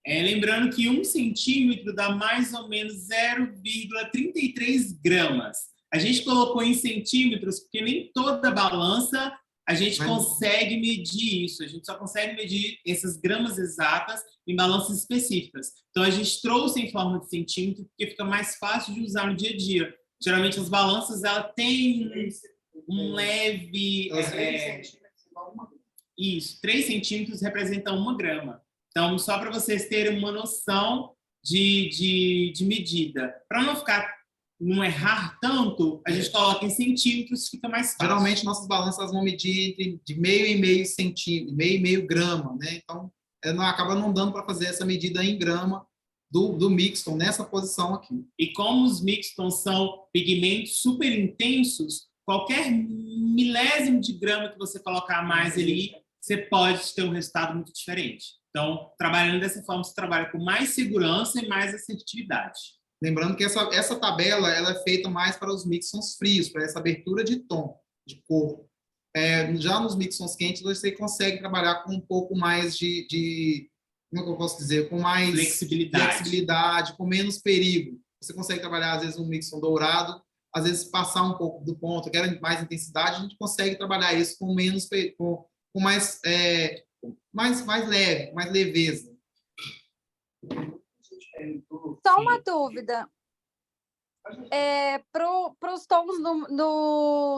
Speaker 2: Lembrando que 1 centímetro dá mais ou menos 0,33 gramas. A gente colocou em centímetros porque nem toda balança a gente consegue medir isso. A gente só consegue medir essas gramas exatas em balanças específicas. Então, a gente trouxe em forma de centímetro porque fica mais fácil de usar no dia a dia. Geralmente, as balanças ela têm um leve... 3 centímetros representam 1 grama. Então, só para vocês terem uma noção de medida. Para não ficar não errar tanto, a gente coloca em centímetros, fica mais fácil.
Speaker 3: Geralmente, nossas balanças vão medir de meio e meio centímetro, meio e meio grama, né? Então, acaba não dando para fazer essa medida em grama do mixton nessa posição aqui.
Speaker 2: E como os mixtons são pigmentos super intensos, qualquer milésimo de grama que você colocar a mais ali, você pode ter um resultado muito diferente. Então, trabalhando dessa forma, você trabalha com mais segurança e mais assertividade.
Speaker 3: Lembrando que essa tabela ela é feita mais para os mixtons frios, para essa abertura de tom, de cor. Já nos mixtons quentes, você consegue trabalhar com um pouco mais como é que eu posso dizer? Com mais flexibilidade, com menos perigo. Você consegue trabalhar, às vezes, um mixton dourado, às vezes passar um pouco do ponto, quer mais intensidade, a gente consegue trabalhar isso com menos, com mais leve, mais leveza.
Speaker 4: Só uma dúvida. Para os tons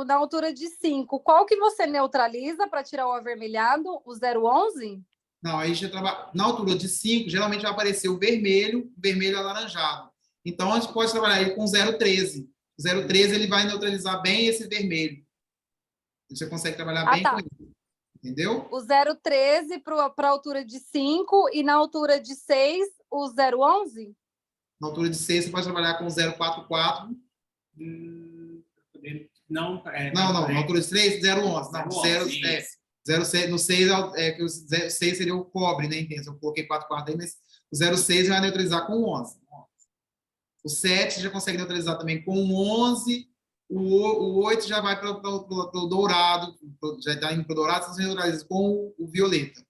Speaker 4: na altura de 5, qual que você neutraliza para tirar o avermelhado? O 011?
Speaker 3: Não, aí já trabalha. Na altura de 5, geralmente vai aparecer o vermelho alaranjado. Então, a gente pode trabalhar ele com 013. O 013 ele vai neutralizar bem esse vermelho. Você consegue trabalhar bem com ele. Entendeu?
Speaker 4: O 013 para a altura de 5 e na altura de 6, o 011?
Speaker 3: Na altura de 6, você pode trabalhar com 044.
Speaker 2: Não,
Speaker 3: na altura de 3, 011. Não, 06, no 6, que o 06 seria o cobre, né? Eu coloquei 44 aí, mas o 06 vai neutralizar com 11. O 7 você já consegue neutralizar também com 11. O 8 já vai para o dourado, já está indo para o dourado, você neutraliza com o violeta.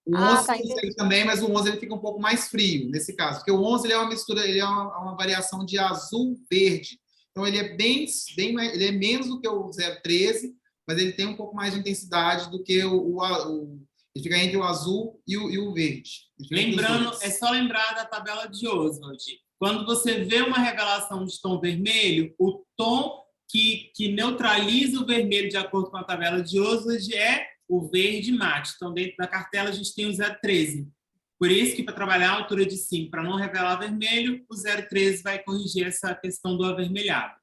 Speaker 3: O 11 consegue também, mas o 11 ele fica um pouco mais frio, nesse caso, porque o 11 ele é uma mistura, ele é uma variação de azul-verde. Então, ele é ele é menos do que o 013, mas ele tem um pouco mais de intensidade do que ele fica entre o azul e o verde.
Speaker 2: Lembrando, é só lembrar da tabela de Oswald. Quando você vê uma revelação de tom vermelho, o tom que neutraliza o vermelho de acordo com a tabela de Oswald é o verde mate. Então, dentro da cartela, a gente tem o 013. Por isso que, para trabalhar a altura de 5, para não revelar vermelho, o 013 vai corrigir essa questão do avermelhado.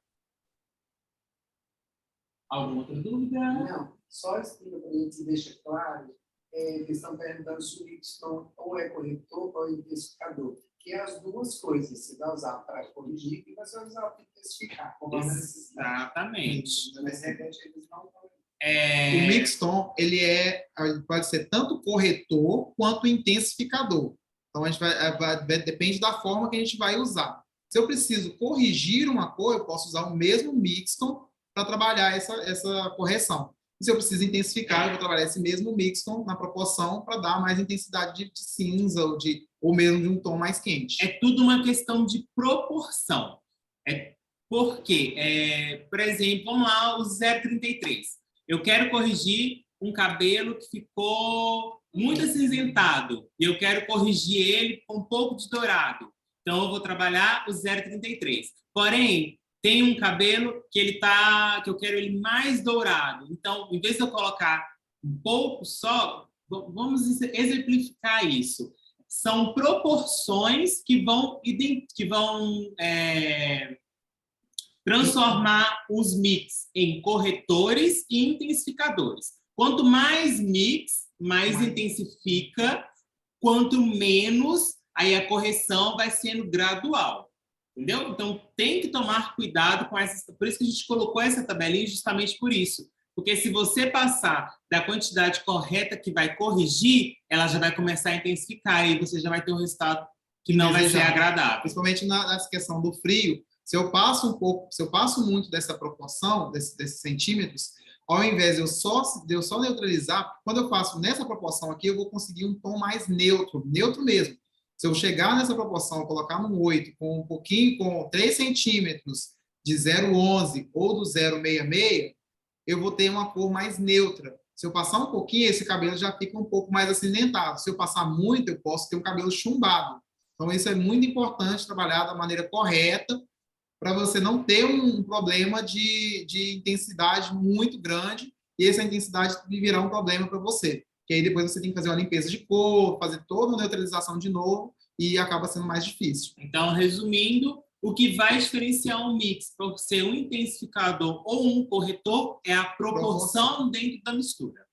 Speaker 2: Alguma outra dúvida?
Speaker 5: Não, só explica para a gente, deixa claro, eles estão perguntando se o mixton ou é corretor ou é intensificador. Que é as duas coisas, você vai usar para corrigir e você vai usar para intensificar.
Speaker 2: Exatamente.
Speaker 5: Mas, de repente, eles não estão...
Speaker 3: O mixton, ele pode ser tanto corretor quanto intensificador. Então, a gente depende da forma que a gente vai usar. Se eu preciso corrigir uma cor, eu posso usar o mesmo mixton para trabalhar essa correção. E se eu preciso intensificar, eu vou trabalhar esse mesmo mixton na proporção para dar mais intensidade de cinza ou mesmo de um tom mais quente.
Speaker 2: É tudo uma questão de proporção. Por quê? Por exemplo, vamos lá, o 033. Eu quero corrigir um cabelo que ficou muito acinzentado e eu quero corrigir ele com um pouco de dourado. Então, eu vou trabalhar o 033. Porém, tem um cabelo que eu quero ele mais dourado. Então, em vez de eu colocar um pouco só, vamos exemplificar isso. São proporções que vão transformar os mix em corretores e intensificadores. Quanto mais mix, mais intensifica, quanto menos, aí a correção vai sendo gradual. Entendeu? Então, tem que tomar cuidado com essa... Por isso que a gente colocou essa tabelinha justamente por isso. Porque se você passar da quantidade correta que vai corrigir, ela já vai começar a intensificar e você já vai ter um resultado que não vai ser agradável.
Speaker 3: Principalmente nessa questão do frio, se eu passo muito dessa proporção, desses centímetros, ao invés de eu só neutralizar, quando eu faço nessa proporção aqui, eu vou conseguir um tom mais neutro mesmo. Se eu chegar nessa proporção, colocar no 8, com 3 centímetros de 0,11 ou do 0,66, eu vou ter uma cor mais neutra. Se eu passar um pouquinho, esse cabelo já fica um pouco mais acinzentado. Se eu passar muito, eu posso ter um cabelo chumbado. Então, isso é muito importante, trabalhar da maneira correta, para você não ter um problema de intensidade muito grande e essa intensidade virar um problema para você. Que aí depois você tem que fazer uma limpeza de cor, fazer toda uma neutralização de novo e acaba sendo mais difícil.
Speaker 2: Então, resumindo, O que vai diferenciar um mix por ser um intensificador ou um corretor é a proporção dentro da mistura.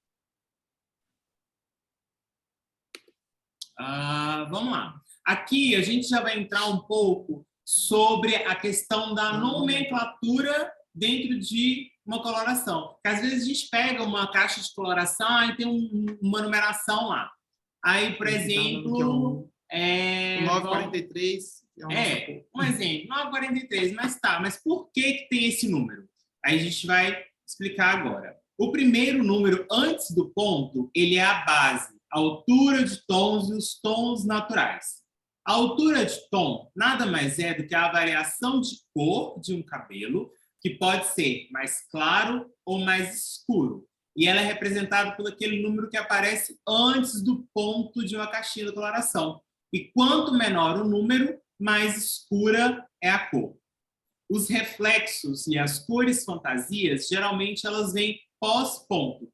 Speaker 2: Vamos lá. Aqui a gente já vai entrar um pouco sobre a questão da nomenclatura dentro de uma coloração. Porque às vezes a gente pega uma caixa de coloração e tem uma numeração lá. Aí, por exemplo...
Speaker 3: 943...
Speaker 2: um exemplo, 943, mas por que tem esse número? Aí a gente vai explicar agora. O primeiro número, antes do ponto, ele é a base, a altura de tons e os tons naturais. A altura de tom nada mais é do que a variação de cor de um cabelo, que pode ser mais claro ou mais escuro. E ela é representada por aquele número que aparece antes do ponto de uma caixinha de coloração. E quanto menor o número, mais escura é a cor. Os reflexos e as cores fantasias, geralmente elas vêm pós-ponto.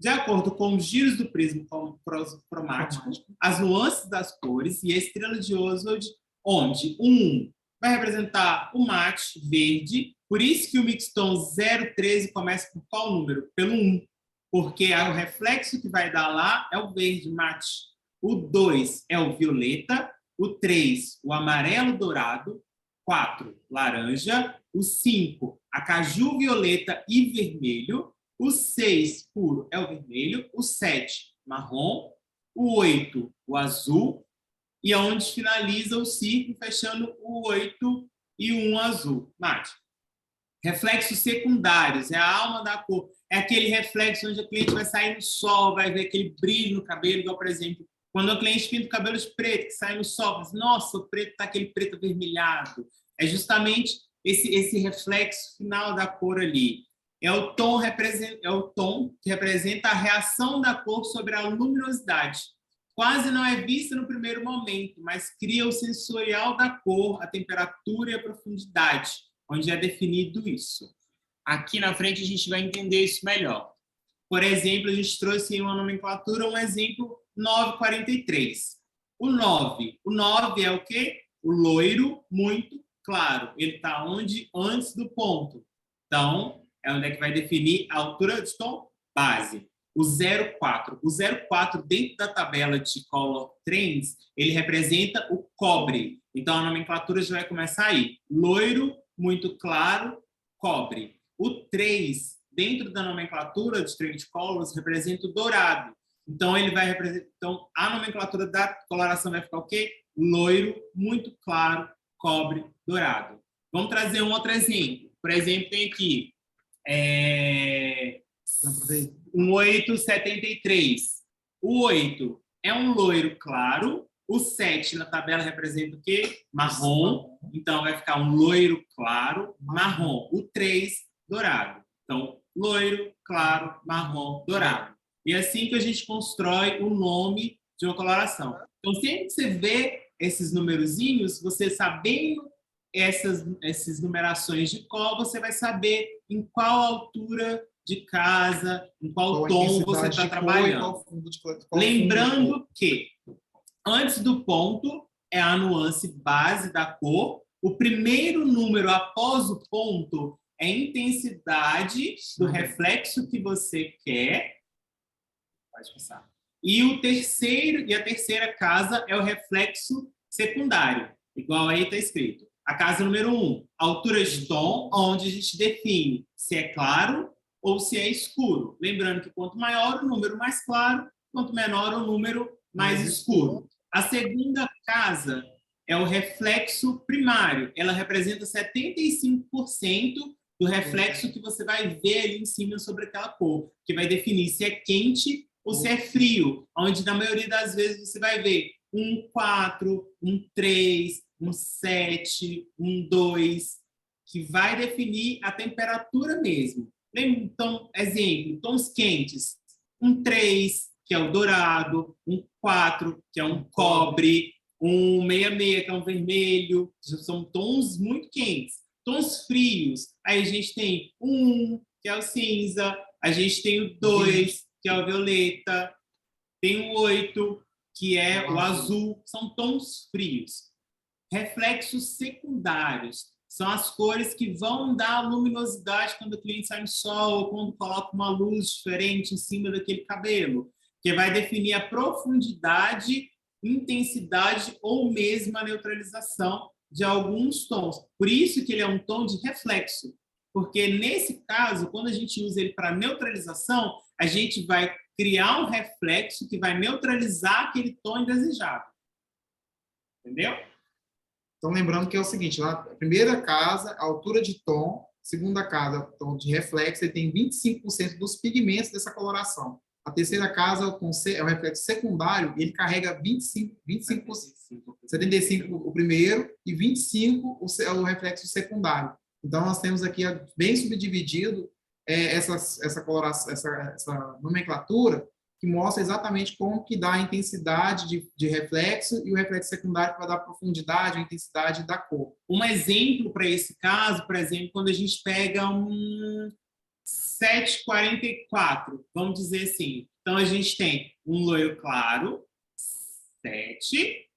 Speaker 2: De acordo com os giros do prisma cromático, as nuances das cores e a estrela de Oswald, onde o 1 vai representar o mate verde, por isso que o mixton 013 começa por qual número? Pelo 1, porque o reflexo que vai dar lá é o verde mate. O 2 é o violeta, o 3, o amarelo dourado, 4, laranja, o 5, a caju violeta e vermelho, o 6, puro, é o vermelho, o 7, marrom, o 8, o azul, e onde finaliza o círculo, fechando o 8 e o 1 azul. Mate. Reflexos secundários, é a alma da cor. É aquele reflexo onde a cliente vai sair no sol, vai ver aquele brilho no cabelo, igual, por exemplo, quando a cliente pinta o cabelo de preto, que sai no sol, diz, nossa, o preto está aquele preto avermelhado. É justamente esse reflexo final da cor ali. É o tom que representa a reação da cor sobre a luminosidade. Quase não é vista no primeiro momento, mas cria o sensorial da cor, a temperatura e a profundidade, onde é definido isso. Aqui na frente a gente vai entender isso melhor. Por exemplo, a gente trouxe em uma nomenclatura um exemplo 943. O 9 é o quê? O loiro muito claro. Ele está onde? Antes do ponto. Então, é onde é que vai definir a altura de tom base. O 04. O 04, dentro da tabela de Color Trends, ele representa o cobre. Então, a nomenclatura já vai começar aí. Loiro, muito claro, cobre. O 3, dentro da nomenclatura de Trend Colors, representa o dourado. Então, ele vai representar... Então, a nomenclatura da coloração vai ficar o quê? Loiro, muito claro, cobre, dourado. Vamos trazer um outro exemplo. Por exemplo, tem aqui um 873. O 8 é um loiro claro. O 7 na tabela representa o quê? Marrom. Então, vai ficar um loiro claro, marrom. O 3, dourado. Então, loiro, claro, marrom, dourado. E é assim que a gente constrói o nome de uma coloração. Então, sempre que você vê esses numerozinhos, você sabendo essas numerações de cor, você vai saber em qual altura de casa, em qual tom você está trabalhando. Lembrando que antes do ponto é a nuance base da cor. O primeiro número após o ponto é a intensidade do reflexo que você quer. Pode passar. E a terceira casa é o reflexo secundário. Igual aí está escrito. A casa número 1, altura de tom, onde a gente define se é claro ou se é escuro. Lembrando que quanto maior o número mais claro, quanto menor o número mais escuro. A segunda casa é o reflexo primário. Ela representa 75% do reflexo que você vai ver ali em cima sobre aquela cor, que vai definir se é quente ou se é frio, onde na maioria das vezes você vai ver um 4, um 3, um 7, um 2, que vai definir a temperatura mesmo. Então, exemplo, tons quentes, um 3, que é o dourado, um 4, que é um cobre, um 66, que é um vermelho, são tons muito quentes. Tons frios, aí a gente tem um 1, que é o cinza, a gente tem o 2, que é o violeta, tem o 8, que é o azul, são tons frios. Reflexos secundários são as cores que vão dar luminosidade quando o cliente sai no sol ou quando coloca uma luz diferente em cima daquele cabelo, que vai definir a profundidade, intensidade ou mesmo a neutralização de alguns tons. Por isso que ele é um tom de reflexo, porque nesse caso, quando a gente usa ele para neutralização, a gente vai criar um reflexo que vai neutralizar aquele tom indesejado. Entendeu?
Speaker 3: Então, lembrando que é o seguinte, lá, a primeira casa, a altura de tom, segunda casa, tom de reflexo, ele tem 25% dos pigmentos dessa coloração. A terceira casa é o reflexo secundário e ele carrega 25%. 75% o primeiro e 25% o reflexo secundário. Então, nós temos aqui bem subdividido essa coloração, essa nomenclatura, que mostra exatamente como que dá a intensidade de reflexo e o reflexo secundário que vai dar a profundidade, a intensidade da cor.
Speaker 2: Um exemplo para esse caso, por exemplo, quando a gente pega um 744, vamos dizer assim. Então, a gente tem um loiro claro, 7,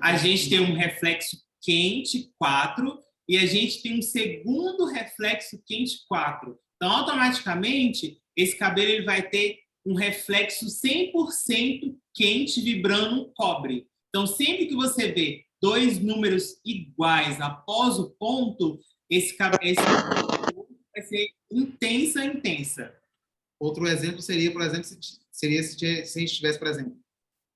Speaker 2: a gente tem um reflexo quente, 4, e a gente tem um segundo reflexo quente, 4. Então, automaticamente, esse cabelo ele vai ter um reflexo 100% quente vibrando um cobre. Então, sempre que você vê dois números iguais após o ponto, esse cabelo vai ser intensa.
Speaker 3: Outro exemplo seria, por exemplo, se a gente tivesse, por exemplo,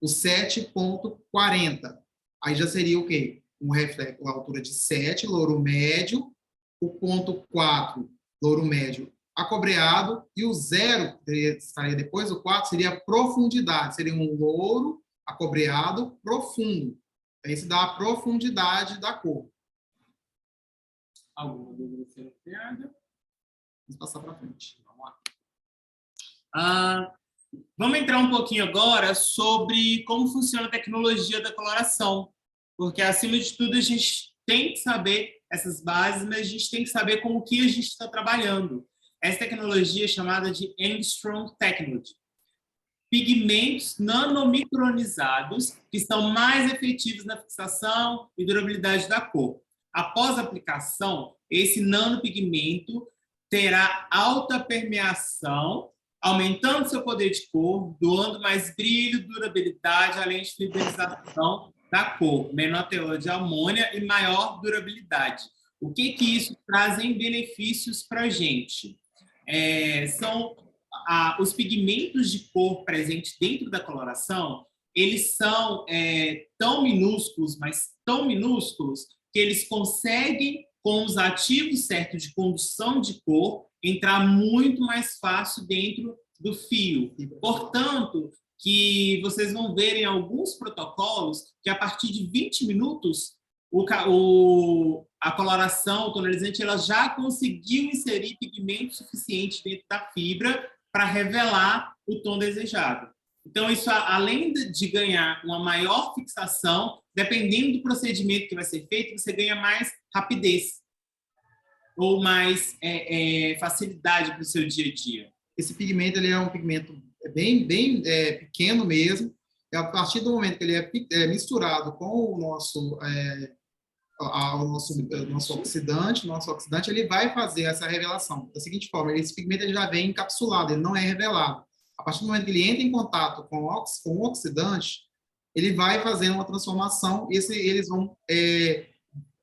Speaker 3: o 7.40. Aí já seria o quê? Um reflexo, a altura de 7, louro médio, o ponto 4, louro médio acobreado, e o 0, estaria depois do 4, seria a profundidade, seria um louro acobreado profundo. Aí se dá a profundidade da cor.
Speaker 2: Alguma dúvida sendo criada?
Speaker 3: Vamos passar para frente.
Speaker 2: Vamos lá. Vamos entrar um pouquinho agora sobre como funciona a tecnologia da coloração, porque, acima de tudo, a gente tem que saber essas bases, mas a gente tem que saber com o que a gente está trabalhando. Essa tecnologia é chamada de Angstrom Technology. Pigmentos nanomicronizados que são mais efetivos na fixação e durabilidade da cor. Após a aplicação, esse nanopigmento terá alta permeação, aumentando seu poder de cor, doando mais brilho, durabilidade, além de fiberização da cor, menor teor de amônia e maior durabilidade. O que isso traz em benefícios para a gente? São os pigmentos de cor presentes dentro da coloração, eles são tão minúsculos, mas tão minúsculos, que eles conseguem, com os ativos certos de condução de cor, entrar muito mais fácil dentro do fio. Portanto, que vocês vão ver em alguns protocolos que a partir de 20 minutos a coloração, o tonalizante, ela já conseguiu inserir pigmento suficiente dentro da fibra para revelar o tom desejado. Então, isso, além de ganhar uma maior fixação, dependendo do procedimento que vai ser feito, você ganha mais rapidez ou mais facilidade para o seu dia a dia.
Speaker 3: Esse pigmento ele é um pigmento bem pequeno mesmo. E a partir do momento que ele é misturado com o nosso oxidante, ele vai fazer essa revelação da seguinte forma: esse pigmento ele já vem encapsulado, ele não é revelado. A partir do momento que ele entra em contato com o oxidante, ele vai fazendo uma transformação e eles vão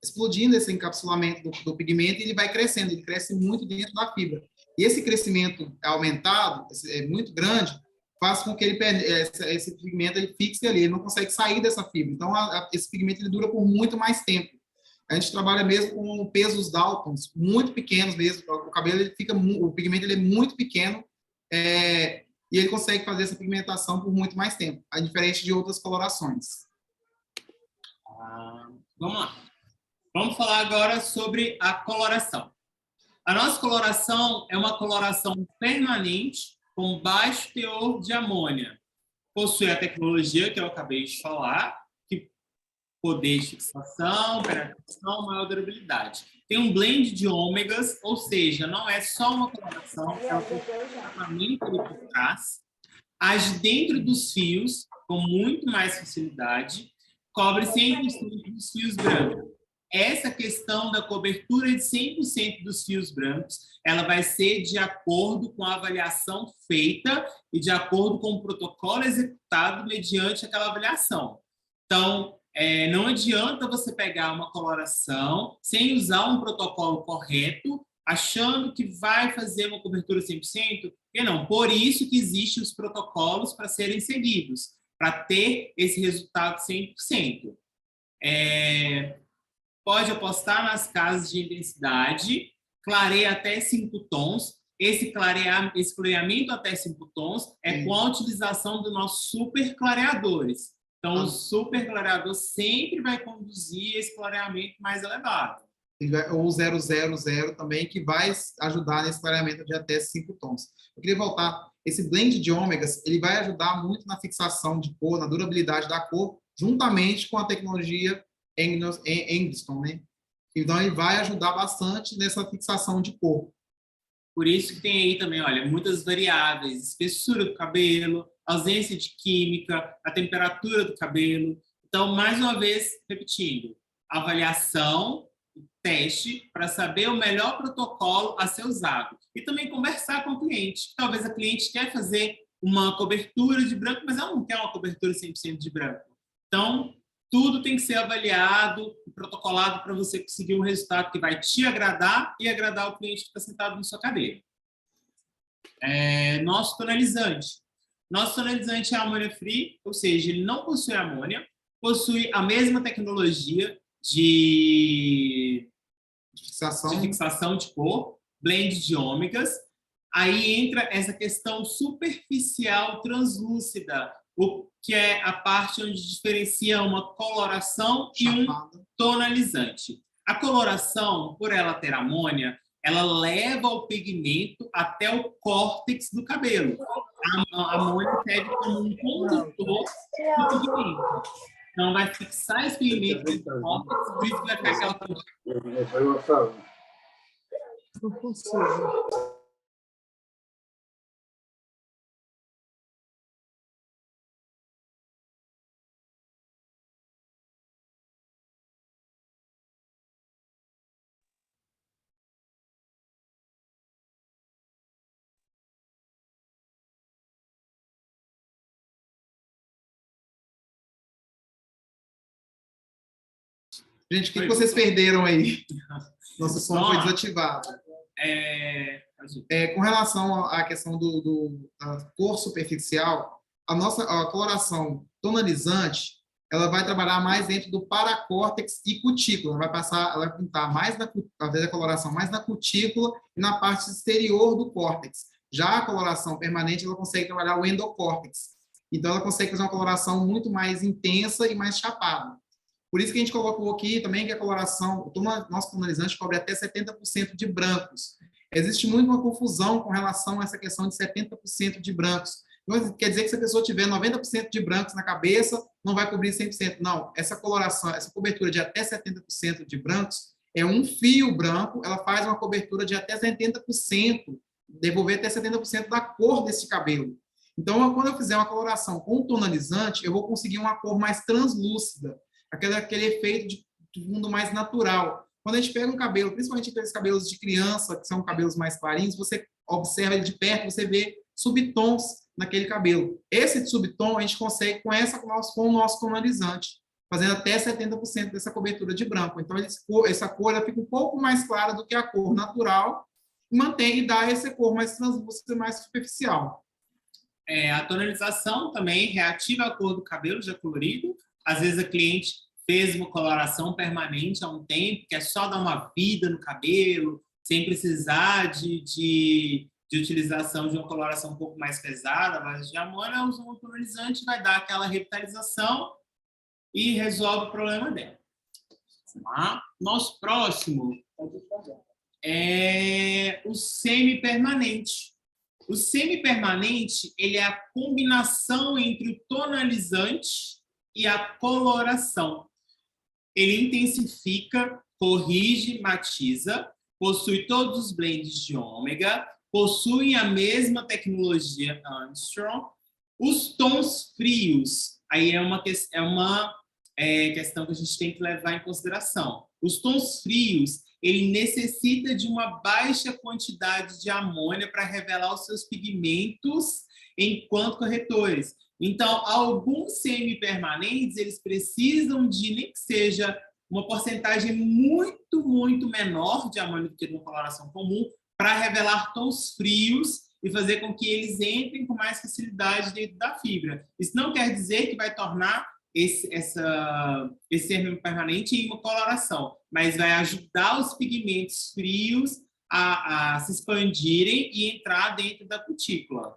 Speaker 3: explodindo esse encapsulamento do pigmento, e ele vai crescendo, ele cresce muito dentro da fibra. E esse crescimento aumentado, muito grande, faz com que esse pigmento ele fixe ali, ele não consegue sair dessa fibra. Então, esse pigmento ele dura por muito mais tempo. A gente trabalha mesmo com pesos Daltons, muito pequenos mesmo. O cabelo, o pigmento ele é muito pequeno, e ele consegue fazer essa pigmentação por muito mais tempo, a diferente de outras colorações.
Speaker 2: Vamos lá. Vamos falar agora sobre a coloração. A nossa coloração é uma coloração permanente com baixo teor de amônia. Possui a tecnologia que eu acabei de falar, que poder de fixação, penetração, maior durabilidade. Tem um blend de ômegas, ou seja, não é só uma coloração, é um tratamento por trás, age dentro dos fios com muito mais facilidade, cobre 100% dos fios brancos. Essa questão da cobertura de 100% dos fios brancos, ela vai ser de acordo com a avaliação feita e de acordo com o protocolo executado mediante aquela avaliação. Então, não adianta você pegar uma coloração sem usar um protocolo correto, achando que vai fazer uma cobertura 100%, e não. Por isso que existem os protocolos para serem seguidos, para ter esse resultado 100%. Pode apostar nas casas de intensidade, clareia até 5 tons. Esse clareamento até 5 tons é com a utilização dos nossos super clareadores. Então, o super clareador sempre vai conduzir esse clareamento mais elevado.
Speaker 3: Ou 000 também, que vai ajudar nesse clareamento de até 5 tons. Eu queria voltar. Esse blend de ômegas, ele vai ajudar muito na fixação de cor, na durabilidade da cor, juntamente com a tecnologia Engstrom, né? Então, ele vai ajudar bastante nessa fixação de cor.
Speaker 2: Por isso que tem aí também, olha, muitas variáveis, espessura do cabelo, ausência de química, a temperatura do cabelo. Então, mais uma vez, repetindo, avaliação, teste, para saber o melhor protocolo a ser usado. E também conversar com o cliente. Talvez a cliente quer fazer uma cobertura de branco, mas ela não quer uma cobertura 100% de branco. Então, tudo tem que ser avaliado e protocolado para você conseguir um resultado que vai te agradar e agradar o cliente que está sentado na sua cadeira. Nosso tonalizante. Nosso tonalizante é amônia free, ou seja, ele não possui amônia, possui a mesma tecnologia de fixação de cor, blend de ômegas. Aí entra essa questão superficial translúcida, o que é a parte onde diferencia uma coloração e um tonalizante. A coloração, por ela ter amônia, ela leva o pigmento até o córtex do cabelo. A amônia serve como um condutor do pigmento. Então, vai fixar esse pigmento no córtex, por isso que vai ficar aquela cor.
Speaker 6: Não consigo.
Speaker 3: Gente, o que vocês perderam aí? Nosso som foi desativado. Com relação à questão da cor superficial, a coloração tonalizante, ela vai trabalhar mais dentro do paracórtex e cutícula. Ela vai pintar mais a coloração mais na cutícula e na parte exterior do córtex. Já a coloração permanente, ela consegue trabalhar o endocórtex. Então, ela consegue fazer uma coloração muito mais intensa e mais chapada. Por isso que a gente colocou aqui também que a coloração, o nosso tonalizante cobre até 70% de brancos. Existe muito uma confusão com relação a essa questão de 70% de brancos. Então, quer dizer que se a pessoa tiver 90% de brancos na cabeça, não vai cobrir 100%. Não, essa coloração, essa cobertura de até 70% de brancos é um fio branco, ela faz uma cobertura de até 70%, devolver até 70% da cor desse cabelo. Então, quando eu fizer uma coloração com tonalizante, eu vou conseguir uma cor mais translúcida, aquele efeito de fundo mais natural. Quando a gente pega um cabelo, principalmente aqueles cabelos de criança, que são cabelos mais clarinhos, você observa ele de perto, você vê subtons naquele cabelo. Esse subtom a gente consegue com o nosso tonalizante, fazendo até 70% dessa cobertura de branco. Então, essa cor ela fica um pouco mais clara do que a cor natural e dá essa cor mais translúcida e mais superficial.
Speaker 2: A tonalização também reativa a cor do cabelo já colorido. Às vezes a cliente fez uma coloração permanente há um tempo, que é só dar uma vida no cabelo, sem precisar de utilização de uma coloração um pouco mais pesada, mas de amônia usa um tonalizante, vai dar aquela revitalização e resolve o problema dela. Nosso próximo é o semi-permanente. O semi-permanente, ele é a combinação entre o tonalizante e a coloração. Ele intensifica, corrige, matiza, possui todos os blends de ômega, possui a mesma tecnologia Armstrong. Os tons frios, aí é uma questão que a gente tem que levar em consideração. Os tons frios, ele necessita de uma baixa quantidade de amônia para revelar os seus pigmentos enquanto corretores. Então, alguns semipermanentes, eles precisam de, nem que seja uma porcentagem muito, muito menor de amônia do que numa coloração comum, para revelar tons frios e fazer com que eles entrem com mais facilidade dentro da fibra. Isso não quer dizer que vai tornar esse semipermanente em uma coloração, mas vai ajudar os pigmentos frios a se expandirem e entrar dentro da cutícula.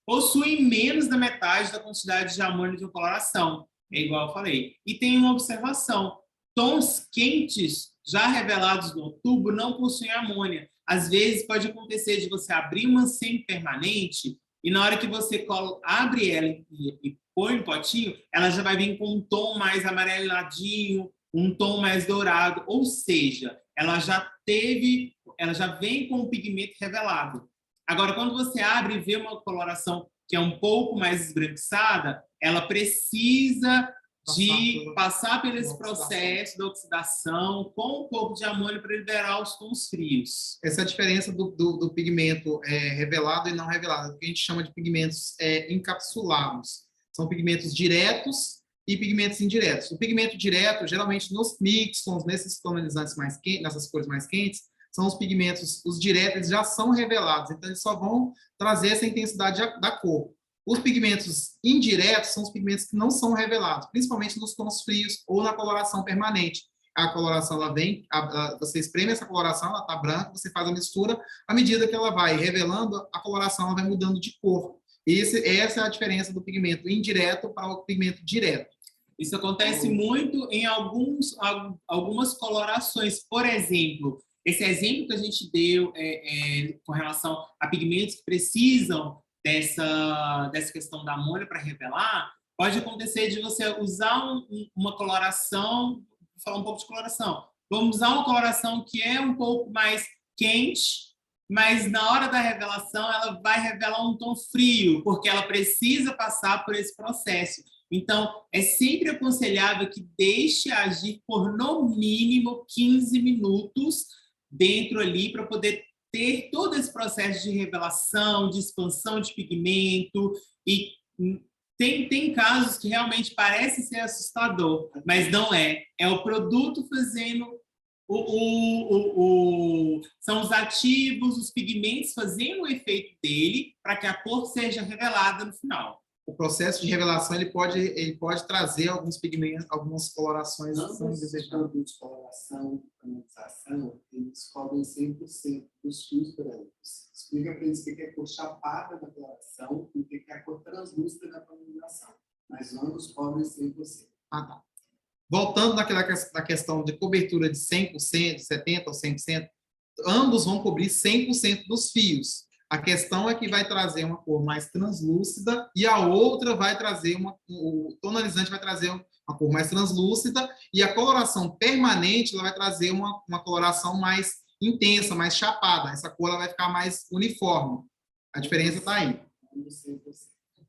Speaker 2: Possuem menos da metade da quantidade de amônia de uma coloração, é igual eu falei. E tem uma observação: tons quentes já revelados no tubo não possuem amônia. Às vezes pode acontecer de você abrir uma semipermanente e na hora que você abre ela e põe no potinho, ela já vai vir com um tom mais amareladinho, um tom mais dourado, ou seja, ela já vem com o pigmento revelado. Agora, quando você abre e vê uma coloração que é um pouco mais esbranquiçada, ela precisa de passar por esse processo da oxidação com um pouco de amônia para liberar os tons frios.
Speaker 3: Essa é a diferença do pigmento revelado e não revelado, que a gente chama de pigmentos encapsulados. São pigmentos diretos e pigmentos indiretos. O pigmento direto, geralmente nos mix, nesses tonalizantes mais quentes, nessas cores mais quentes, são os pigmentos, os diretos, eles já são revelados, então eles só vão trazer essa intensidade da cor. Os pigmentos indiretos são os pigmentos que não são revelados, principalmente nos tons frios ou na coloração permanente. A coloração, ela vem, você espreme essa coloração, ela está branca, você faz a mistura, à medida que ela vai revelando, a coloração ela vai mudando de cor. Essa é a diferença do pigmento indireto para o pigmento direto.
Speaker 2: Isso acontece muito em algumas colorações. Por exemplo, esse exemplo que a gente deu com relação a pigmentos que precisam dessa questão da amônia para revelar, pode acontecer de você usar uma coloração, vou falar um pouco de coloração, vamos usar uma coloração que é um pouco mais quente, mas na hora da revelação ela vai revelar um tom frio, porque ela precisa passar por esse processo. Então, é sempre aconselhável que deixe agir por no mínimo 15 minutos dentro ali para poder ter todo esse processo de revelação, de expansão de pigmento. E tem casos que realmente parece ser assustador, mas não é. É o produto fazendo são os ativos, os pigmentos fazendo o efeito dele para que a cor seja revelada no final.
Speaker 3: O processo de revelação ele pode trazer alguns pigmentos, algumas colorações que são desejáveis.
Speaker 5: Produtos de coloração, canalização, eles cobrem 100% dos fios brancos. Explica para eles o que é a cor chapada da coloração e o que é a cor translúcida da canalização. Mas ambos cobrem 100%.
Speaker 3: Ah, tá. Voltando na questão de cobertura de 100%, 70% ou 100%, ambos vão cobrir 100% dos fios. A questão é que vai trazer uma cor mais translúcida e a outra vai trazer o tonalizante vai trazer uma cor mais translúcida e a coloração permanente ela vai trazer uma coloração mais intensa, mais chapada. Essa cor ela vai ficar mais uniforme. A diferença está aí.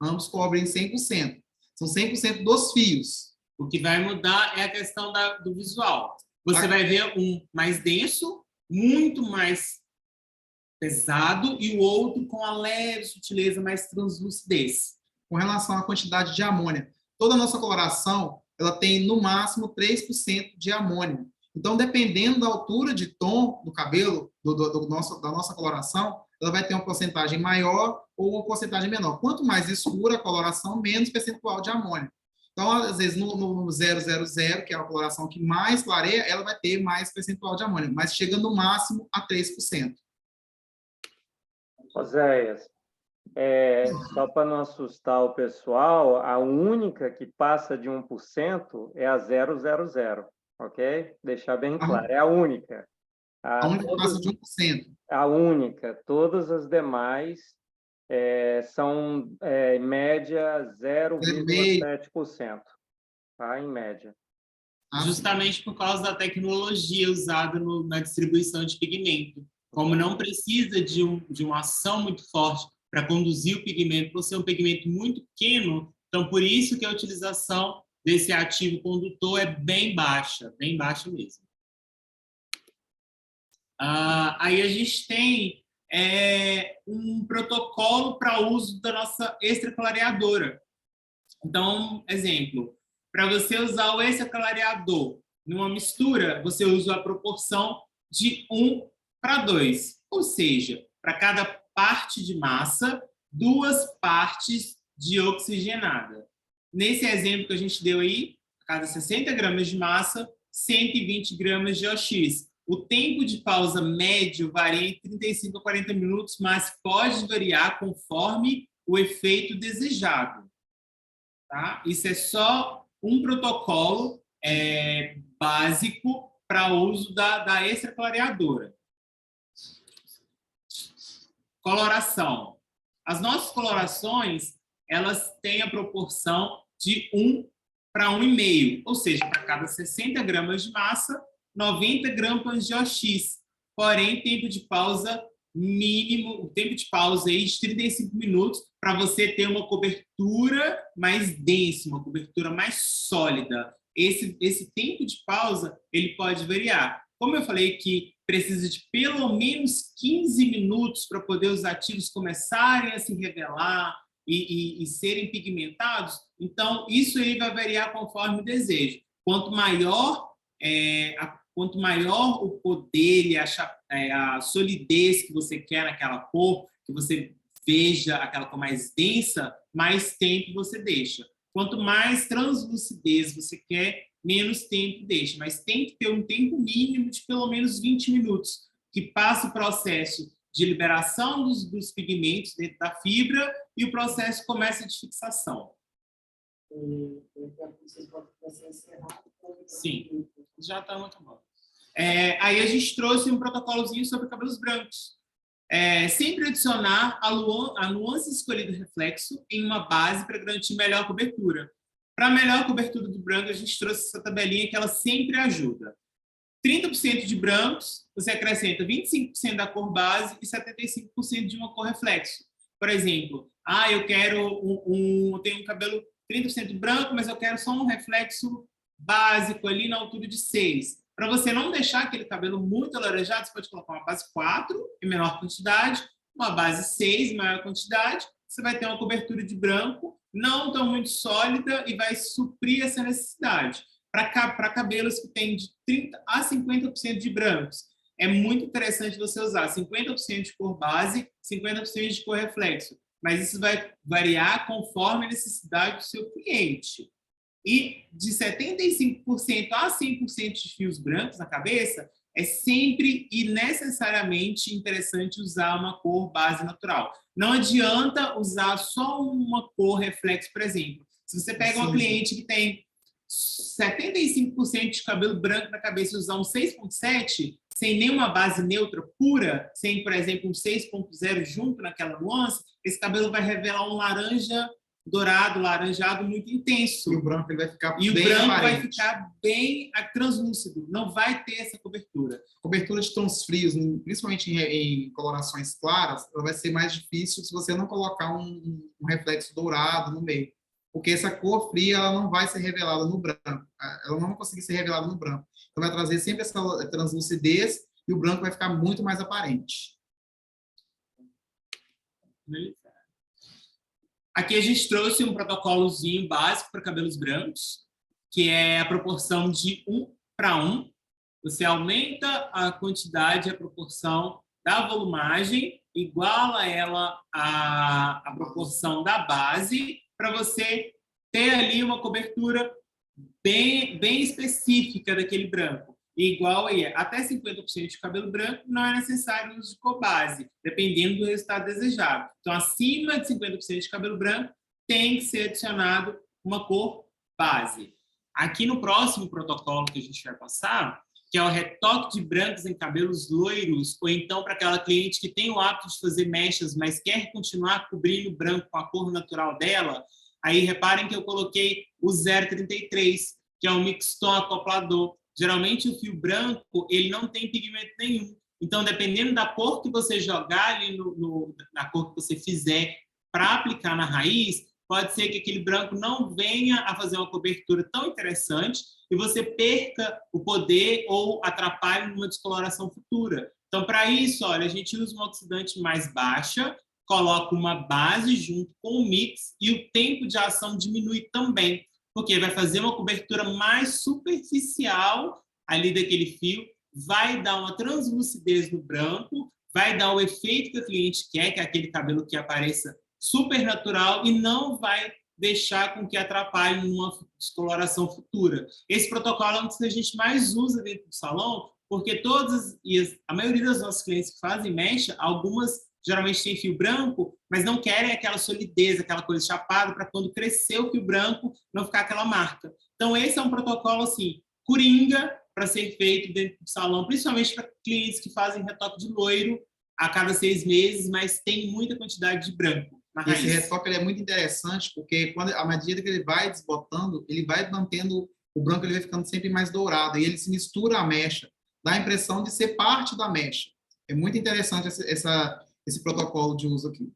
Speaker 3: Ambos cobrem 100%. São 100% dos fios.
Speaker 2: O que vai mudar é a questão do visual. Você vai ver um mais denso, muito mais pesado, e o outro com a leve sutileza, mais translucidez.
Speaker 3: Com relação à quantidade de amônia, toda a nossa coloração ela tem no máximo 3% de amônia. Então, dependendo da altura de tom do cabelo, da nossa coloração, ela vai ter uma porcentagem maior ou uma porcentagem menor. Quanto mais escura a coloração, menos percentual de amônia. Então, às vezes, no 000, que é a coloração que mais clareia, ela vai ter mais percentual de amônia, mas chega no máximo a 3%.
Speaker 1: Oséias, só para não assustar o pessoal, a única que passa de 1% é a 000, ok? Deixar bem claro, é a única.
Speaker 3: A única que passa de 1%.
Speaker 1: A única. Todas as demais são, em média, 0,7%. Tá? Em média.
Speaker 2: Justamente por causa da tecnologia usada na distribuição de pigmento. Como não precisa de uma ação muito forte para conduzir o pigmento, por ser um pigmento muito pequeno, então por isso que a utilização desse ativo condutor é bem baixa mesmo. Aí a gente tem um protocolo para uso da nossa extraclareadora. Então, exemplo, para você usar o extraclareador numa mistura, você usa a proporção de 1:2, ou seja, para cada parte de massa, 2 partes de oxigenada. Nesse exemplo que a gente deu aí, a cada 60 gramas de massa, 120 gramas de OX. O tempo de pausa médio varia entre 35 a 40 minutos, mas pode variar conforme o efeito desejado. Tá? Isso é só um protocolo básico para uso da extraclareadora. Coloração. As nossas colorações, elas têm a proporção de 1:1,5, ou seja, para cada 60 gramas de massa, 90 gramas de OX. Porém, tempo de pausa mínimo, o tempo de pausa aí de 35 minutos para você ter uma cobertura mais densa, uma cobertura mais sólida. Esse tempo de pausa, ele pode variar. Como eu falei que precisa de pelo menos 15 minutos para poder os ativos começarem a se revelar e serem pigmentados, então isso aí vai variar conforme o desejo. Quanto maior o poder e a solidez que você quer naquela cor, que você veja aquela cor mais densa, mais tempo você deixa. Quanto mais translucidez você quer, menos tempo deixa. Mas tem que ter um tempo mínimo de pelo menos 20 minutos, que passa o processo de liberação dos pigmentos dentro da fibra e o processo começa de fixação. Sim, já está muito bom. Aí a gente trouxe um protocolozinho sobre cabelos brancos. Sempre adicionar a nuance escolhida do reflexo em uma base para garantir melhor cobertura. Para melhor cobertura do branco, a gente trouxe essa tabelinha que ela sempre ajuda. 30% de brancos, você acrescenta 25% da cor base e 75% de uma cor reflexo. Por exemplo, eu tenho um cabelo 30% branco, mas eu quero só um reflexo básico ali na altura de 6. Para você não deixar aquele cabelo muito alaranjado, você pode colocar uma base 4 em menor quantidade, uma base 6 em maior quantidade, você vai ter uma cobertura de branco não tão muito sólida e vai suprir essa necessidade. Para cabelos que têm de 30% a 50% de brancos, é muito interessante você usar 50% de cor base, 50% de cor reflexo, mas isso vai variar conforme a necessidade do seu cliente. E de 75% a 100% de fios brancos na cabeça, é sempre e necessariamente interessante usar uma cor base natural. Não adianta usar só uma cor reflexo, por exemplo. Se você pega uma cliente que tem 75% de cabelo branco na cabeça e usar um 6.7, sem nenhuma base neutra pura, sem, por exemplo, um 6.0 junto naquela nuance, esse cabelo vai revelar um laranja dourado, laranjado muito intenso.
Speaker 3: E o branco ele vai ficar
Speaker 2: e
Speaker 3: bem
Speaker 2: o branco
Speaker 3: aparente.
Speaker 2: vai ficar bem translúcido, não vai ter essa cobertura.
Speaker 3: Cobertura de tons frios, principalmente em colorações claras, ela vai ser mais difícil se você não colocar um reflexo dourado no meio. Porque essa cor fria ela não vai ser revelada no branco. Ela não vai conseguir ser revelada no branco. Então vai trazer sempre essa translucidez e o branco vai ficar muito mais aparente.
Speaker 2: Aqui a gente trouxe um protocolozinho básico para cabelos brancos, que é a proporção de 1:1. Você aumenta a quantidade, a proporção da volumagem, iguala ela à proporção da base, para você ter ali uma cobertura bem específica daquele branco. E igual aí, até 50% de cabelo branco não é necessário o uso de cor base, dependendo do resultado desejado. Então, acima de 50% de cabelo branco, tem que ser adicionado uma cor base. Aqui no próximo protocolo que a gente vai passar, que é o retoque de brancos em cabelos loiros, ou então para aquela cliente que tem o hábito de fazer mechas, mas quer continuar cobrindo o branco com a cor natural dela, aí reparem que eu coloquei o 0,33, que é um mixton acoplador. Geralmente o fio branco ele não tem pigmento nenhum. Então, dependendo da cor que você jogar ali na cor que você fizer para aplicar na raiz, pode ser que aquele branco não venha a fazer uma cobertura tão interessante e você perca o poder ou atrapalhe numa descoloração futura. Então, para isso, olha, a gente usa uma oxidante mais baixa, coloca uma base junto com o mix e o tempo de ação diminui também, porque vai fazer uma cobertura mais superficial ali daquele fio, vai dar uma translucidez no branco, vai dar o efeito que a cliente quer, que é aquele cabelo que apareça super natural e não vai deixar com que atrapalhe numa descoloração futura. Esse protocolo é um dos que a gente mais usa dentro do salão, porque a maioria das nossas clientes que fazem mecha, algumas geralmente têm fio branco, mas não querem aquela solidez, aquela coisa chapada, para quando crescer o fio branco, não ficar aquela marca. Então, esse é um protocolo, assim, coringa, para ser feito dentro do salão, principalmente para clientes que fazem retoque de loiro a cada 6 meses, mas tem muita quantidade de branco na raiz.
Speaker 3: Esse retoque ele é muito interessante, porque à medida que ele vai desbotando, ele vai mantendo, o branco ele vai ficando sempre mais dourado, e ele se mistura à mecha, dá a impressão de ser parte da mecha. É muito interessante esse protocolo de uso aqui.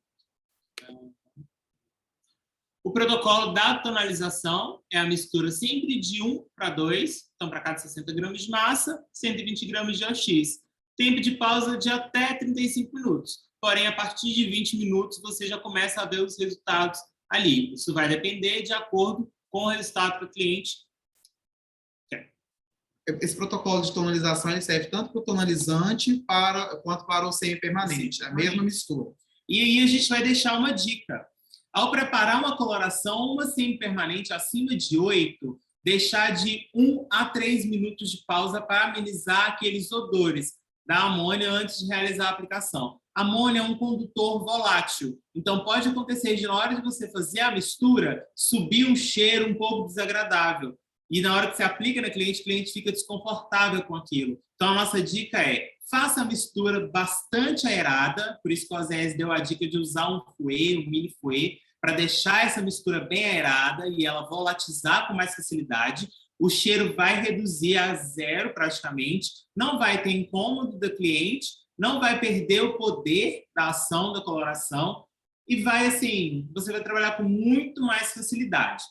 Speaker 2: O protocolo da tonalização é a mistura sempre de 1:2, então para cada 60 gramas de massa, 120 gramas de OX. Tempo de pausa de até 35 minutos. Porém, a partir de 20 minutos, você já começa a ver os resultados ali. Isso vai depender de acordo com o resultado para o cliente.
Speaker 3: Esse protocolo de tonalização ele serve tanto para o tonalizante quanto para o semi-permanente, a mesma mistura.
Speaker 2: E aí a gente vai deixar uma dica. Ao preparar uma coloração, uma semi-permanente acima de 8, deixar de 1 a 3 minutos de pausa para amenizar aqueles odores da amônia antes de realizar a aplicação. A amônia é um condutor volátil, então pode acontecer de na hora de você fazer a mistura, subir um cheiro um pouco desagradável. E na hora que você aplica na cliente, o cliente fica desconfortável com aquilo. Então a nossa dica é, faça a mistura bastante aerada, por isso que o Oséias deu a dica de usar um fouet, um mini fouet, para deixar essa mistura bem aerada e ela volatizar com mais facilidade. O cheiro vai reduzir a 0 praticamente, não vai ter incômodo do cliente, não vai perder o poder da ação da coloração e vai, assim, você vai trabalhar com muito mais facilidade.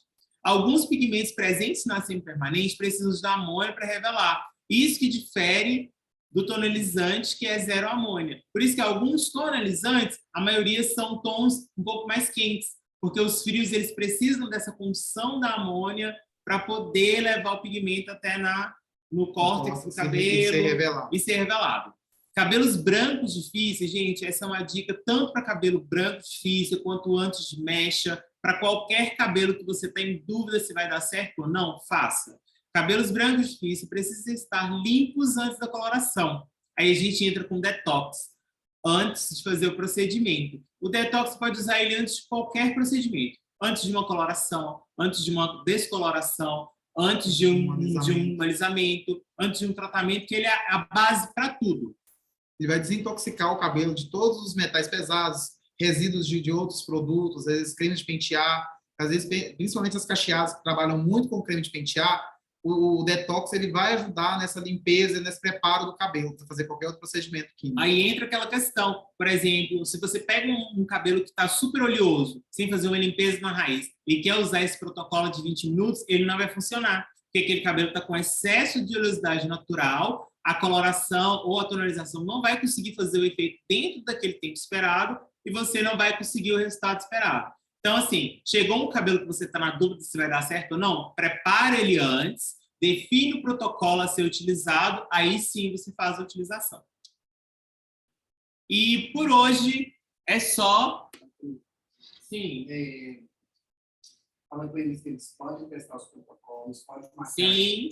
Speaker 2: Alguns pigmentos presentes na semi-permanente precisam da amônia para revelar. Isso que difere do tonalizante, que é 0 amônia. Por isso que alguns tonalizantes, a maioria são tons um pouco mais quentes, porque os frios eles precisam dessa condução da amônia para poder levar o pigmento até no córtex do cabelo e ser revelado. Cabelos brancos difíceis, gente, essa é uma dica tanto para cabelo branco difícil quanto antes de mecha. Para qualquer cabelo que você está em dúvida se vai dar certo ou não, faça. Cabelos brancos difíceis precisam estar limpos antes da coloração. Aí a gente entra com detox, antes de fazer o procedimento. O detox você pode usar ele antes de qualquer procedimento. Antes de uma coloração, antes de uma descoloração, antes de um alisamento, antes de um tratamento, que ele é a base para tudo.
Speaker 3: Ele vai desintoxicar o cabelo de todos os metais pesados, resíduos de outros produtos, às vezes creme de pentear, às vezes, principalmente as cacheadas que trabalham muito com creme de pentear, o detox ele vai ajudar nessa limpeza, nesse preparo do cabelo, para fazer qualquer outro procedimento químico.
Speaker 2: Aí entra aquela questão, por exemplo, se você pega um cabelo que está super oleoso, sem fazer uma limpeza na raiz, e quer usar esse protocolo de 20 minutos, ele não vai funcionar, porque aquele cabelo está com excesso de oleosidade natural, a coloração ou a tonalização não vai conseguir fazer o efeito dentro daquele tempo esperado, e você não vai conseguir o resultado esperado. Então, assim, chegou um cabelo que você está na dúvida se vai dar certo ou não, prepare ele antes, define o protocolo a ser utilizado, aí sim você faz a utilização. E por hoje é só... Sim.
Speaker 5: Falando com eles que eles podem testar os protocolos, podem marcar.
Speaker 2: Sim.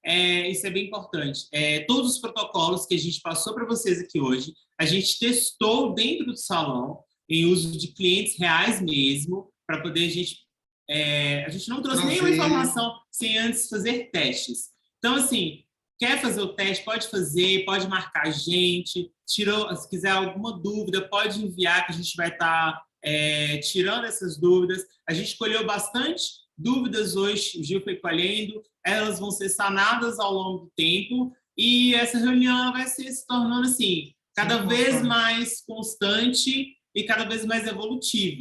Speaker 2: Isso é bem importante. Todos os protocolos que a gente passou para vocês aqui hoje, a gente testou dentro do salão, em uso de clientes reais mesmo, para poder a gente não trouxe nenhuma informação sem antes fazer testes. Então, assim, quer fazer o teste, pode fazer, pode marcar a gente, se quiser alguma dúvida, pode enviar, que a gente vai estar tirando essas dúvidas. A gente escolheu bastante dúvidas hoje, o Gil foi colhendo, elas vão ser sanadas ao longo do tempo, e essa reunião vai se tornando, assim, cada vez mais constante e cada vez mais evolutiva.